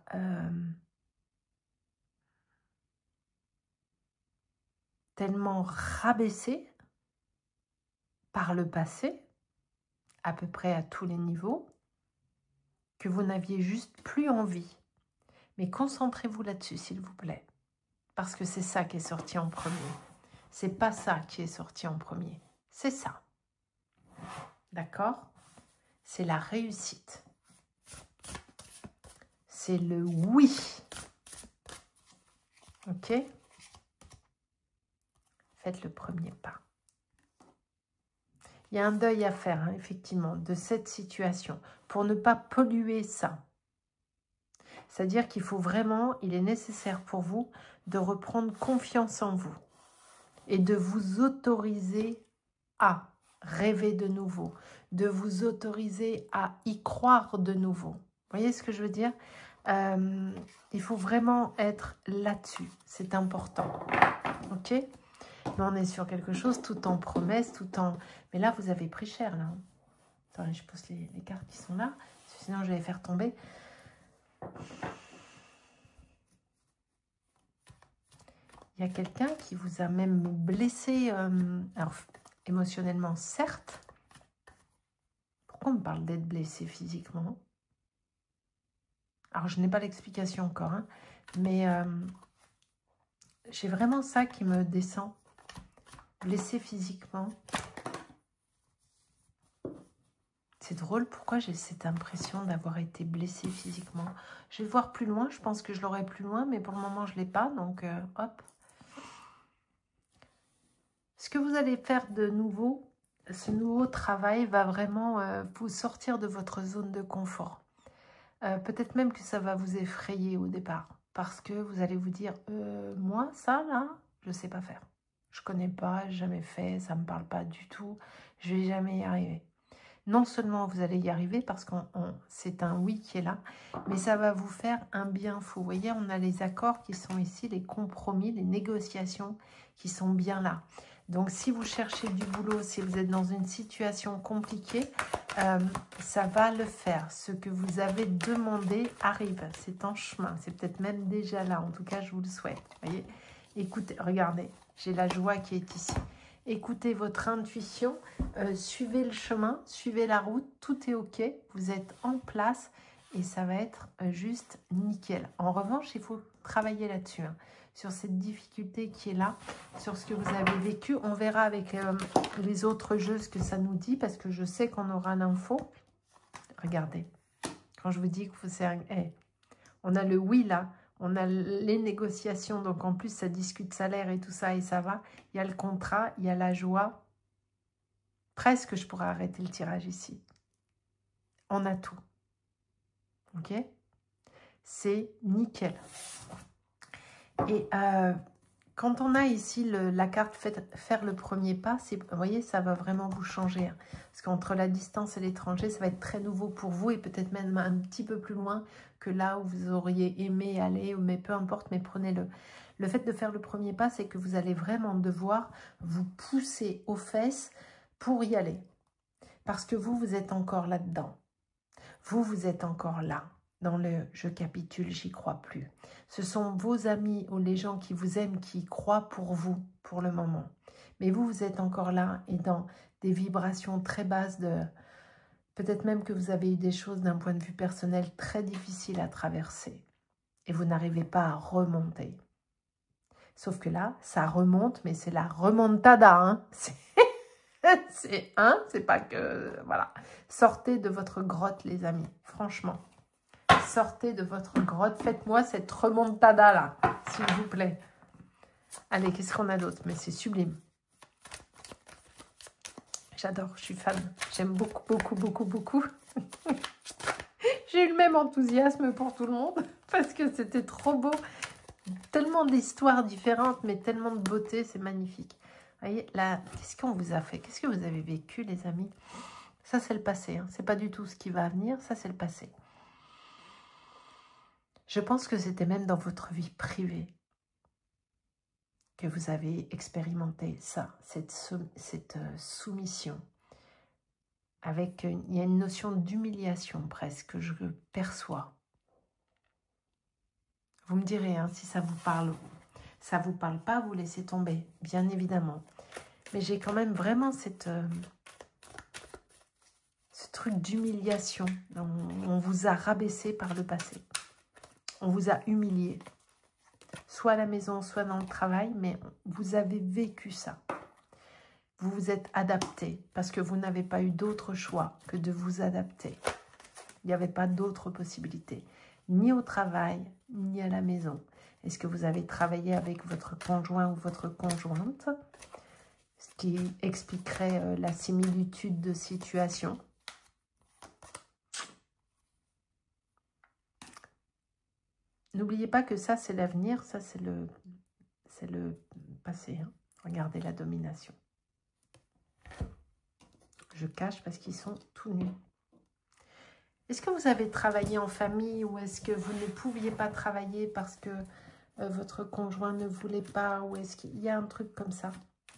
tellement rabaissé par le passé, à peu près à tous les niveaux, que vous n'aviez juste plus envie. Mais concentrez-vous là-dessus, s'il vous plaît, parce que c'est ça qui est sorti en premier. C'est pas ça qui est sorti en premier. C'est ça. D'accord? C'est la réussite. C'est le oui. Ok? Faites le premier pas. Il y a un deuil à faire, hein, effectivement, de cette situation pour ne pas polluer ça. C'est-à-dire qu'il faut vraiment, il est nécessaire pour vous de reprendre confiance en vous et de vous autoriser à rêver de nouveau, de vous autoriser à y croire de nouveau. Vous voyez ce que je veux dire? Il faut vraiment être là-dessus, c'est important. Ok? Mais on est sur quelque chose tout en promesse, tout en... Mais là, vous avez pris cher, là. Attendez, je pose les cartes qui sont là, sinon je vais les faire tomber. Il y a quelqu'un qui vous a même blessé, alors émotionnellement, certes. Pourquoi on me parle d'être blessé physiquement? Alors, je n'ai pas l'explication encore, hein, mais j'ai vraiment ça qui me descend. Blessé physiquement. C'est drôle, pourquoi j'ai cette impression d'avoir été blessée physiquement? Je vais voir plus loin, je pense que je l'aurai plus loin, mais pour le moment, je ne l'ai pas, donc hop. Ce que vous allez faire de nouveau, ce nouveau travail va vraiment vous sortir de votre zone de confort. Peut-être même que ça va vous effrayer au départ, parce que vous allez vous dire, moi, ça, là, je ne sais pas faire. Je ne connais pas, jamais fait, ça ne me parle pas du tout, je ne vais jamais y arriver. Non seulement vous allez y arriver, parce que c'est un oui qui est là, mais ça va vous faire un bien fou. Vous voyez, on a les accords qui sont ici, les compromis, les négociations qui sont bien là. Donc, si vous cherchez du boulot, si vous êtes dans une situation compliquée, ça va le faire. Ce que vous avez demandé arrive. C'est en chemin. C'est peut-être même déjà là. En tout cas, je vous le souhaite. Voyez, écoutez, regardez, j'ai la joie qui est ici. Écoutez votre intuition, suivez le chemin, suivez la route, tout est OK. Vous êtes en place et ça va être juste nickel. En revanche, il faut travailler là-dessus, hein, sur cette difficulté qui est là, sur ce que vous avez vécu. On verra avec les autres jeux ce que ça nous dit, parce que je sais qu'on aura l'info. Regardez, quand je vous dis que c'est on a le oui là, on a les négociations, donc en plus ça discute salaire et tout ça et ça va. Il y a le contrat, il y a la joie. Presque je pourrais arrêter le tirage ici. On a tout. Ok? C'est nickel. Et quand on a ici la carte faire le premier pas, vous voyez, ça va vraiment vous changer. Hein. Parce qu'entre la distance et l'étranger, ça va être très nouveau pour vous et peut-être même un petit peu plus loin que là où vous auriez aimé aller, mais peu importe, mais prenez-le. Le fait de faire le premier pas, c'est que vous allez vraiment devoir vous pousser aux fesses pour y aller. Parce que vous êtes encore là-dedans. Vous êtes encore là. Dans le « je capitule, j'y crois plus ». Ce sont vos amis ou les gens qui vous aiment qui croient pour vous, pour le moment. Mais vous êtes encore là et dans des vibrations très basses de... Peut-être même que vous avez eu des choses d'un point de vue personnel très difficiles à traverser. Et vous n'arrivez pas à remonter. Sauf que là, ça remonte, mais c'est la remontada. Hein. C'est pas que... Voilà. Sortez de votre grotte, les amis. Franchement. Sortez de votre grotte. Faites-moi cette remontada là, s'il vous plaît. Allez, qu'est-ce qu'on a d'autre? Mais c'est sublime. J'adore, je suis fan. J'aime beaucoup, beaucoup, beaucoup, beaucoup. J'ai eu le même enthousiasme pour tout le monde parce que c'était trop beau. Tellement d'histoires différentes, mais tellement de beauté, c'est magnifique. Vous voyez, là, qu'est-ce qu'on vous a fait? Qu'est-ce que vous avez vécu, les amis? Ça, c'est le passé. Hein. C'est pas du tout ce qui va venir, ça, c'est le passé. Je pense que c'était même dans votre vie privée que vous avez expérimenté ça, cette soumission. Avec, il y a une notion d'humiliation presque que je perçois. Vous me direz hein, si ça vous parle. Ça ne vous parle pas, vous laissez tomber, bien évidemment. Mais j'ai quand même vraiment ce truc d'humiliation. On vous a rabaissé par le passé. On vous a humilié. Soit à la maison, soit dans le travail, mais vous avez vécu ça. Vous vous êtes adapté parce que vous n'avez pas eu d'autre choix que de vous adapter. Il n'y avait pas d'autre possibilité, ni au travail, ni à la maison. Est-ce que vous avez travaillé avec votre conjoint ou votre conjointe? Ce qui expliquerait la similitude de situation. N'oubliez pas que ça, c'est l'avenir, ça, c'est le passé. Hein. Regardez la domination. Je cache parce qu'ils sont tout nus. Est-ce que vous avez travaillé en famille ou est-ce que vous ne pouviez pas travailler parce que votre conjoint ne voulait pas? Ou est-ce qu'il y a un truc comme ça?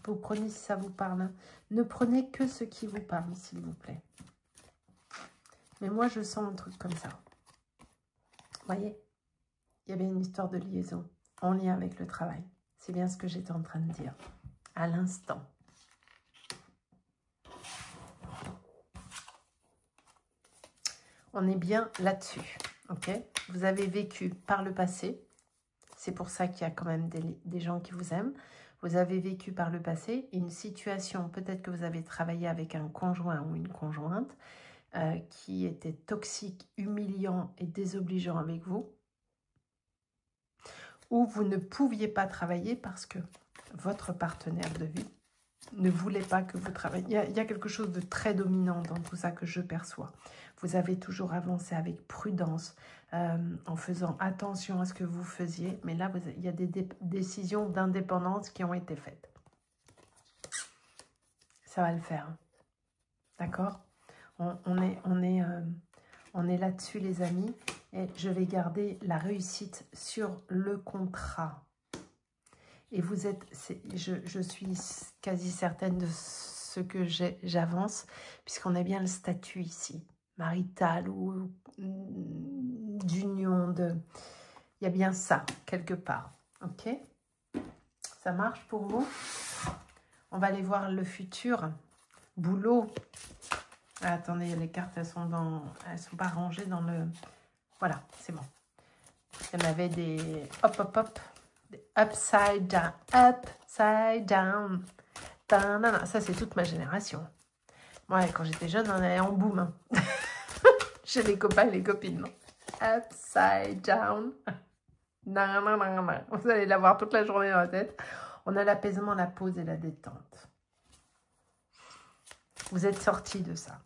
Vous prenez si ça vous parle. Hein. Ne prenez que ce qui vous parle, s'il vous plaît. Mais moi, je sens un truc comme ça. Vous voyez? Il y avait une histoire de liaison en lien avec le travail. C'est bien ce que j'étais en train de dire à l'instant. On est bien là-dessus. Ok? Vous avez vécu par le passé. C'est pour ça qu'il y a quand même des gens qui vous aiment. Vous avez vécu par le passé une situation, peut-être que vous avez travaillé avec un conjoint ou une conjointe. qui était toxique, humiliant et désobligeant avec vous, ou vous ne pouviez pas travailler parce que votre partenaire de vie ne voulait pas que vous travailliez. Il y a quelque chose de très dominant dans tout ça que je perçois. Vous avez toujours avancé avec prudence, en faisant attention à ce que vous faisiez, mais là, il y a des décisions d'indépendance qui ont été faites. Ça va le faire. D'accord ? on est là-dessus, les amis, et je vais garder la réussite sur le contrat. Et vous êtes, je suis quasi certaine de ce que j'avance, puisqu'on a bien le statut ici, marital ou d'union, il y a bien ça, quelque part. Ok? Ça marche pour vous? On va aller voir le futur. Boulot. Ah, attendez, les cartes, elles sont pas rangées dans le... Voilà, c'est bon. Il y en avait des... Hop, hop, hop. Upside down, upside down. Ça, c'est toute ma génération. Ouais, quand j'étais jeune, on allait en boom. Hein. Chez les copains et les copines. Upside down. Vous allez l'avoir toute la journée dans la tête. On a l'apaisement, la pause et la détente. Vous êtes sortis de ça.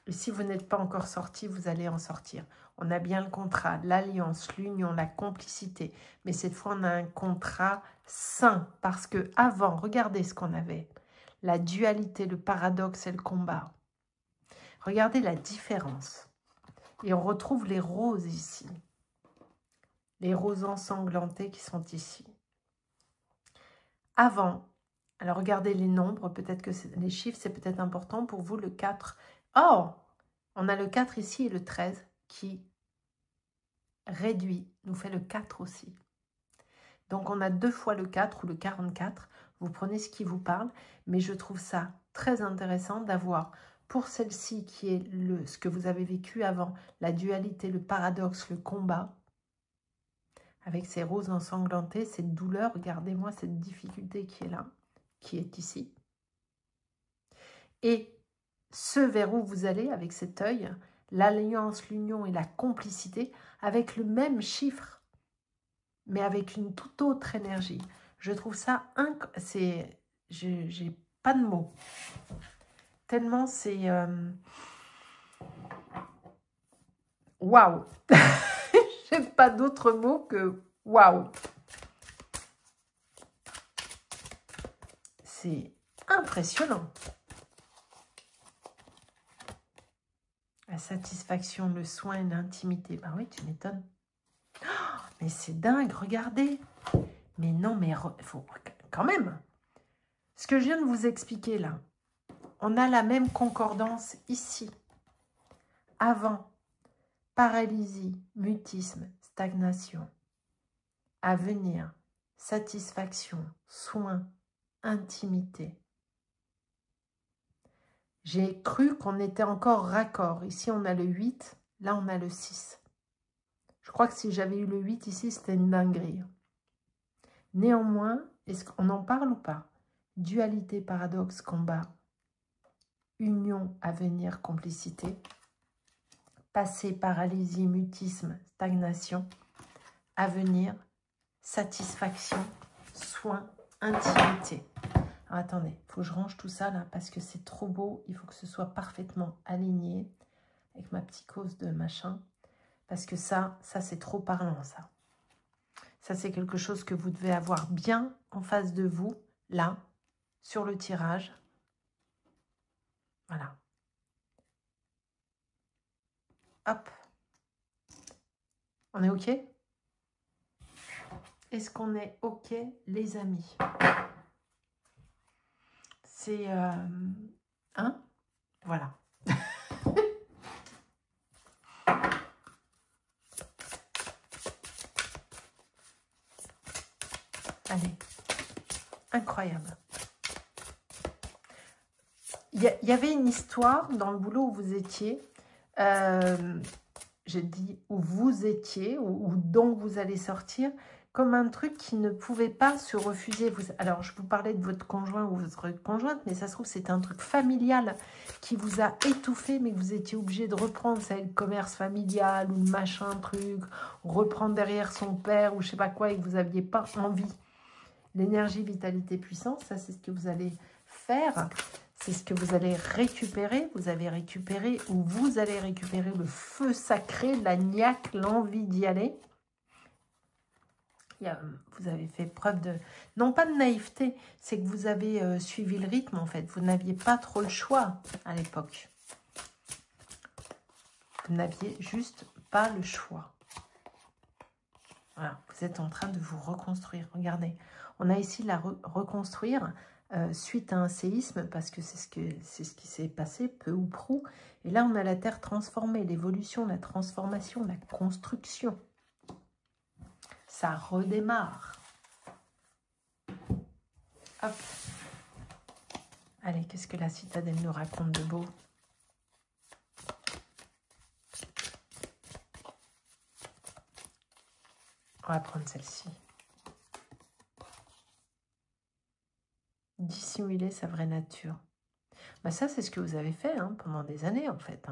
Et si vous n'êtes pas encore sorti, vous allez en sortir. On a bien le contrat, l'alliance, l'union, la complicité. Mais cette fois, on a un contrat sain. Parce que avant, regardez ce qu'on avait. La dualité, le paradoxe et le combat. Regardez la différence. Et on retrouve les roses ici. Les roses ensanglantées qui sont ici. Avant, alors regardez les nombres. Peut-être que les chiffres, c'est peut-être important pour vous. Le 4. Oh, on a le 4 ici et le 13 qui réduit, nous fait le 4 aussi. Donc, on a 2 fois le 4 ou le 44. Vous prenez ce qui vous parle, mais je trouve ça très intéressant d'avoir, pour celle-ci qui est ce que vous avez vécu avant, la dualité, le paradoxe, le combat, avec ces roses ensanglantées, cette douleur, regardez-moi cette difficulté qui est là, qui est ici. Et ce vers où vous allez avec cet œil, l'alliance, l'union et la complicité, avec le même chiffre, mais avec une toute autre énergie. Je trouve ça, j'ai pas de mots. Tellement c'est... Waouh. J'ai pas d'autre mot que waouh. C'est impressionnant. La satisfaction, le soin et l'intimité. Ben oui, tu m'étonnes. Oh, mais c'est dingue, regardez. Mais non, mais faut quand même. Ce que je viens de vous expliquer là, on a la même concordance ici. Avant, paralysie, mutisme, stagnation. À venir, satisfaction, soin, intimité. J'ai cru qu'on était encore raccord. Ici, on a le 8. Là, on a le 6. Je crois que si j'avais eu le 8 ici, c'était une dinguerie. Néanmoins, est-ce qu'on en parle ou pas? Dualité, paradoxe, combat. Union, avenir, complicité. Passé, paralysie, mutisme, stagnation. Avenir, satisfaction, soin, intimité. Alors, attendez, il faut que je range tout ça là parce que c'est trop beau. Il faut que ce soit parfaitement aligné avec ma psychose de machin. Parce que ça c'est trop parlant, ça. Ça, c'est quelque chose que vous devez avoir bien en face de vous, là, sur le tirage. Voilà. Hop. On est OK? Est-ce qu'on est OK, les amis? C'est... hein? Voilà. Allez. Incroyable. Il y avait une histoire dans le boulot où vous étiez. J'ai dit où vous étiez, ou dont vous allez sortir. comme un truc qui ne pouvait pas se refuser. Alors, je vous parlais de votre conjoint ou votre conjointe, mais ça se trouve, c'était un truc familial qui vous a étouffé, mais que vous étiez obligé de reprendre. C'est le commerce familial ou le machin truc, reprendre derrière son père ou je sais pas quoi, et que vous n'aviez pas envie. L'énergie, vitalité, puissance, ça, c'est ce que vous allez faire. C'est ce que vous allez récupérer. Vous avez récupéré ou vous allez récupérer le feu sacré, la niaque, l'envie d'y aller. Vous avez fait preuve de... Non, pas de naïveté, c'est que vous avez suivi le rythme, en fait. Vous n'aviez pas trop le choix à l'époque. Vous n'aviez juste pas le choix. Voilà, vous êtes en train de vous reconstruire. Regardez, on a ici la reconstruire suite à un séisme, parce que c'est ce qui s'est passé, peu ou prou. Et là, on a la Terre transformée, l'évolution, la transformation, la construction. Ça redémarre. Hop. Allez, qu'est-ce que la citadelle nous raconte de beau? On va prendre celle-ci. Dissimuler sa vraie nature. Ben ça, c'est ce que vous avez fait pendant des années, en fait.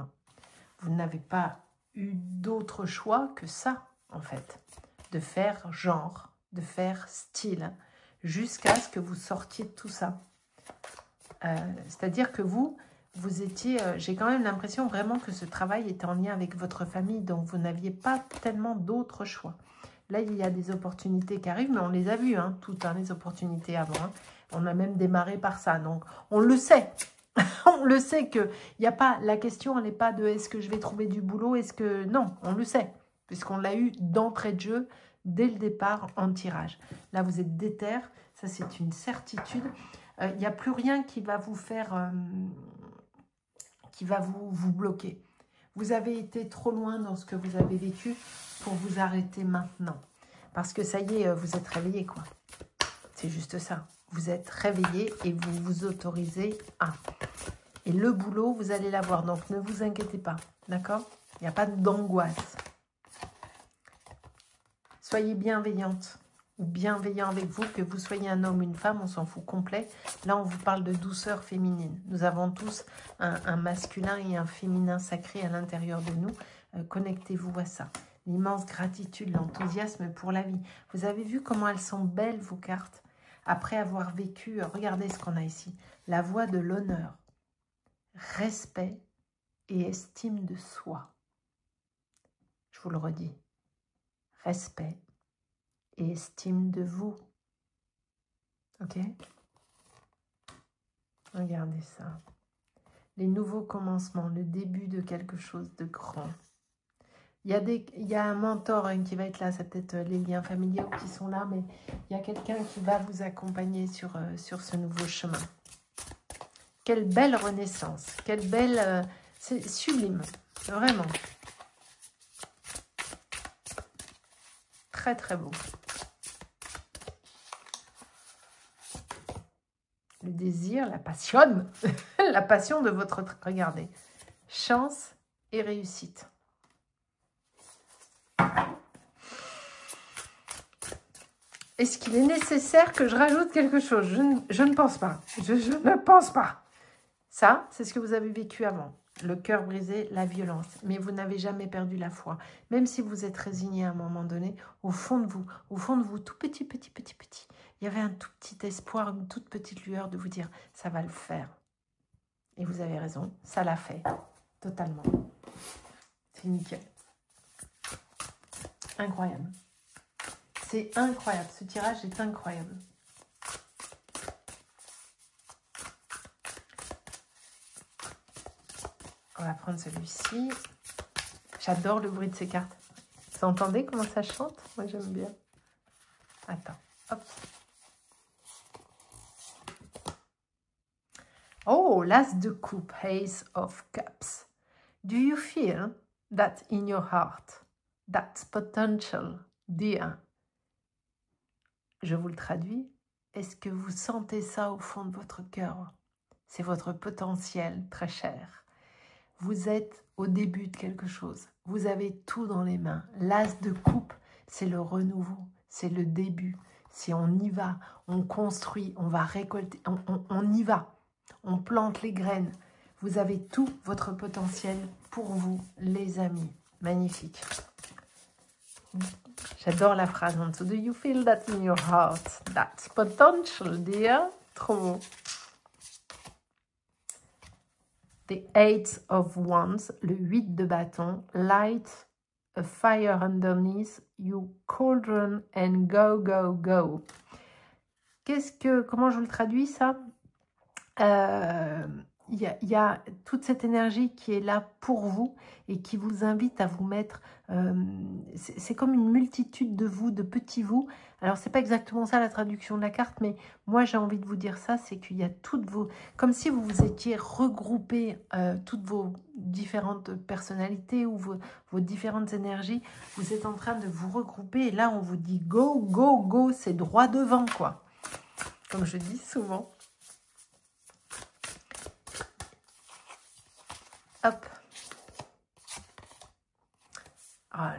Vous n'avez pas eu d'autre choix que ça, en fait. De faire genre, de faire style, jusqu'à ce que vous sortiez de tout ça. C'est-à-dire que vous étiez... J'ai quand même l'impression vraiment que ce travail était en lien avec votre famille, donc vous n'aviez pas tellement d'autres choix. Là, il y a des opportunités qui arrivent, mais on les a vues, toutes les opportunités avant. On a même démarré par ça, donc on le sait. On le sait que il n'y a pas... La question, elle n'est pas de est-ce que je vais trouver du boulot, est-ce que... Non, on le sait, puisqu'on l'a eu d'entrée de jeu, dès le départ, en tirage. Là, vous êtes déter, ça c'est une certitude. Il n'y a plus rien qui va vous faire... qui va vous bloquer. Vous avez été trop loin dans ce que vous avez vécu pour vous arrêter maintenant. Parce que ça y est, vous êtes réveillé, quoi. C'est juste ça. Vous êtes réveillé et vous vous autorisez à. Et le boulot, vous allez l'avoir. Donc, ne vous inquiétez pas. D'accord? Il n'y a pas d'angoisse. Soyez bienveillante ou bienveillant avec vous, que vous soyez un homme, une femme, on s'en fout complet. Là, on vous parle de douceur féminine. Nous avons tous un masculin et un féminin sacré à l'intérieur de nous. Connectez-vous à ça. L'immense gratitude, l'enthousiasme pour la vie. Vous avez vu comment elles sont belles, vos cartes? Après avoir vécu, regardez ce qu'on a ici. La voie de l'honneur, respect et estime de soi. Je vous le redis. Respect et estime de vous. Ok? Regardez ça. Les nouveaux commencements, le début de quelque chose de grand. Il y a un mentor qui va être là, c'est peut-être les liens familiaux qui sont là, mais il y a quelqu'un qui va vous accompagner sur ce nouveau chemin. Quelle belle renaissance, quelle belle... c'est sublime, vraiment. Très très beau. Le désir, la passion, la passion de votre... Regardez, chance et réussite. Est-ce qu'il est nécessaire que je rajoute quelque chose? Je ne pense pas. Je ne pense pas. Ça, c'est ce que vous avez vécu avant. Le cœur brisé, la violence. Mais vous n'avez jamais perdu la foi. Même si vous êtes résigné à un moment donné, au fond de vous, tout petit, il y avait un tout petit espoir, une toute petite lueur de vous dire, ça va le faire. Et vous avez raison, ça l'a fait. Totalement. C'est nickel. Incroyable. C'est incroyable. Ce tirage est incroyable. On va prendre celui-ci. J'adore le bruit de ces cartes. Vous entendez comment ça chante? Moi, j'aime bien. Attends. Hop. Oh, l'As de coupe. Ace of Cups. Do you feel that in your heart? That's potential, dear. Je vous le traduis. Est-ce que vous sentez ça au fond de votre cœur? C'est votre potentiel, très cher. Vous êtes au début de quelque chose. Vous avez tout dans les mains. L'As de coupe, c'est le renouveau. c'est le début. Si on y va, on construit, on va récolter, on y va. On plante les graines. Vous avez tout votre potentiel pour vous, les amis. Magnifique. J'adore la phrase en dessous. Do you feel that in your heart? That's potential, dear. Trop beau. The Eight of Wands, le 8 de bâton. Light a fire underneath you cauldron and go, go, go. Comment je le traduis ça? Il y a toute cette énergie qui est là pour vous et qui vous invite à vous mettre, c'est comme une multitude de vous, de petits vous. Alors c'est pas exactement ça la traduction de la carte, mais moi j'ai envie de vous dire ça, c'est qu'il y a toutes vos, comme si vous vous étiez regroupés, toutes vos différentes personnalités ou vos différentes énergies, vous êtes en train de vous regrouper et là on vous dit go, go, go, c'est droit devant quoi, comme je dis souvent. Hop. Ah,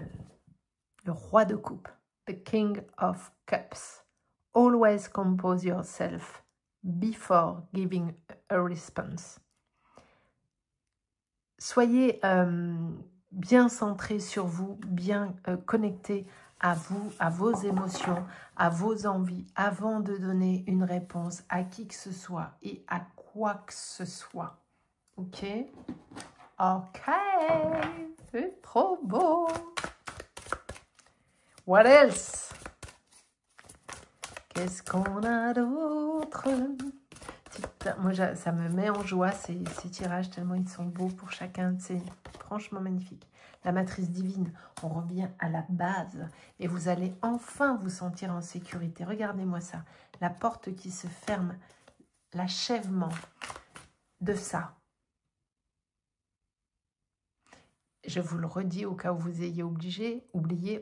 le roi de coupe. The King of Cups. Always compose yourself before giving a response. Soyez bien centré sur vous, bien connecté à vous, à vos émotions, à vos envies, avant de donner une réponse à qui que ce soit et à quoi que ce soit. Ok? Ok, c'est trop beau. What else? Qu'est-ce qu'on a d'autre? Moi, ça me met en joie ces tirages, tellement ils sont beaux pour chacun. C'est franchement magnifique. La matrice divine, on revient à la base. Et vous allez enfin vous sentir en sécurité. Regardez-moi ça. La porte qui se ferme, l'achèvement de ça. Je vous le redis au cas où vous ayez oublié,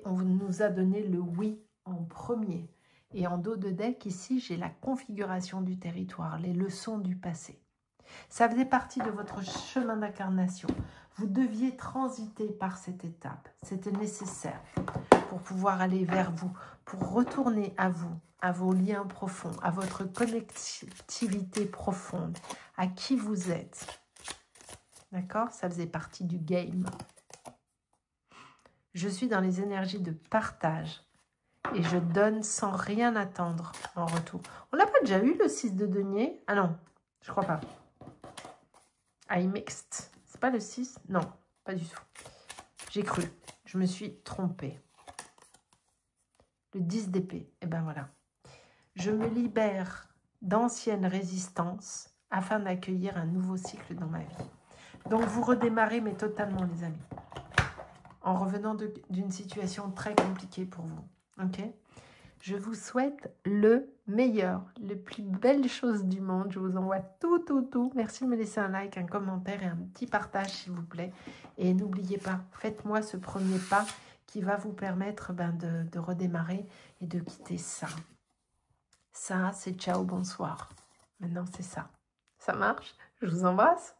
on nous a donné le oui en premier. Et en dos de deck, ici, j'ai la configuration du territoire, les leçons du passé. Ça faisait partie de votre chemin d'incarnation. Vous deviez transiter par cette étape. C'était nécessaire pour pouvoir aller vers vous, pour retourner à vous, à vos liens profonds, à votre connectivité profonde, à qui vous êtes. D'accord? Ça faisait partie du game. Je suis dans les énergies de partage et je donne sans rien attendre en retour. On n'a pas déjà eu le 6 de denier? Ah non, je crois pas. I mixed. C'est pas le 6? Non, pas du tout. J'ai cru. Je me suis trompée. Le 10 d'épée. Et ben voilà. Je me libère d'anciennes résistances afin d'accueillir un nouveau cycle dans ma vie. Donc vous redémarrez, mais totalement les amis. En revenant d'une situation très compliquée pour vous. Ok? Je vous souhaite le meilleur, les plus belles choses du monde. Je vous envoie tout. Merci de me laisser un like, un commentaire et un petit partage, s'il vous plaît. Et n'oubliez pas, faites-moi ce premier pas qui va vous permettre de redémarrer et de quitter ça. Ça, c'est ciao, bonsoir. Maintenant, c'est ça. Ça marche? Je vous embrasse.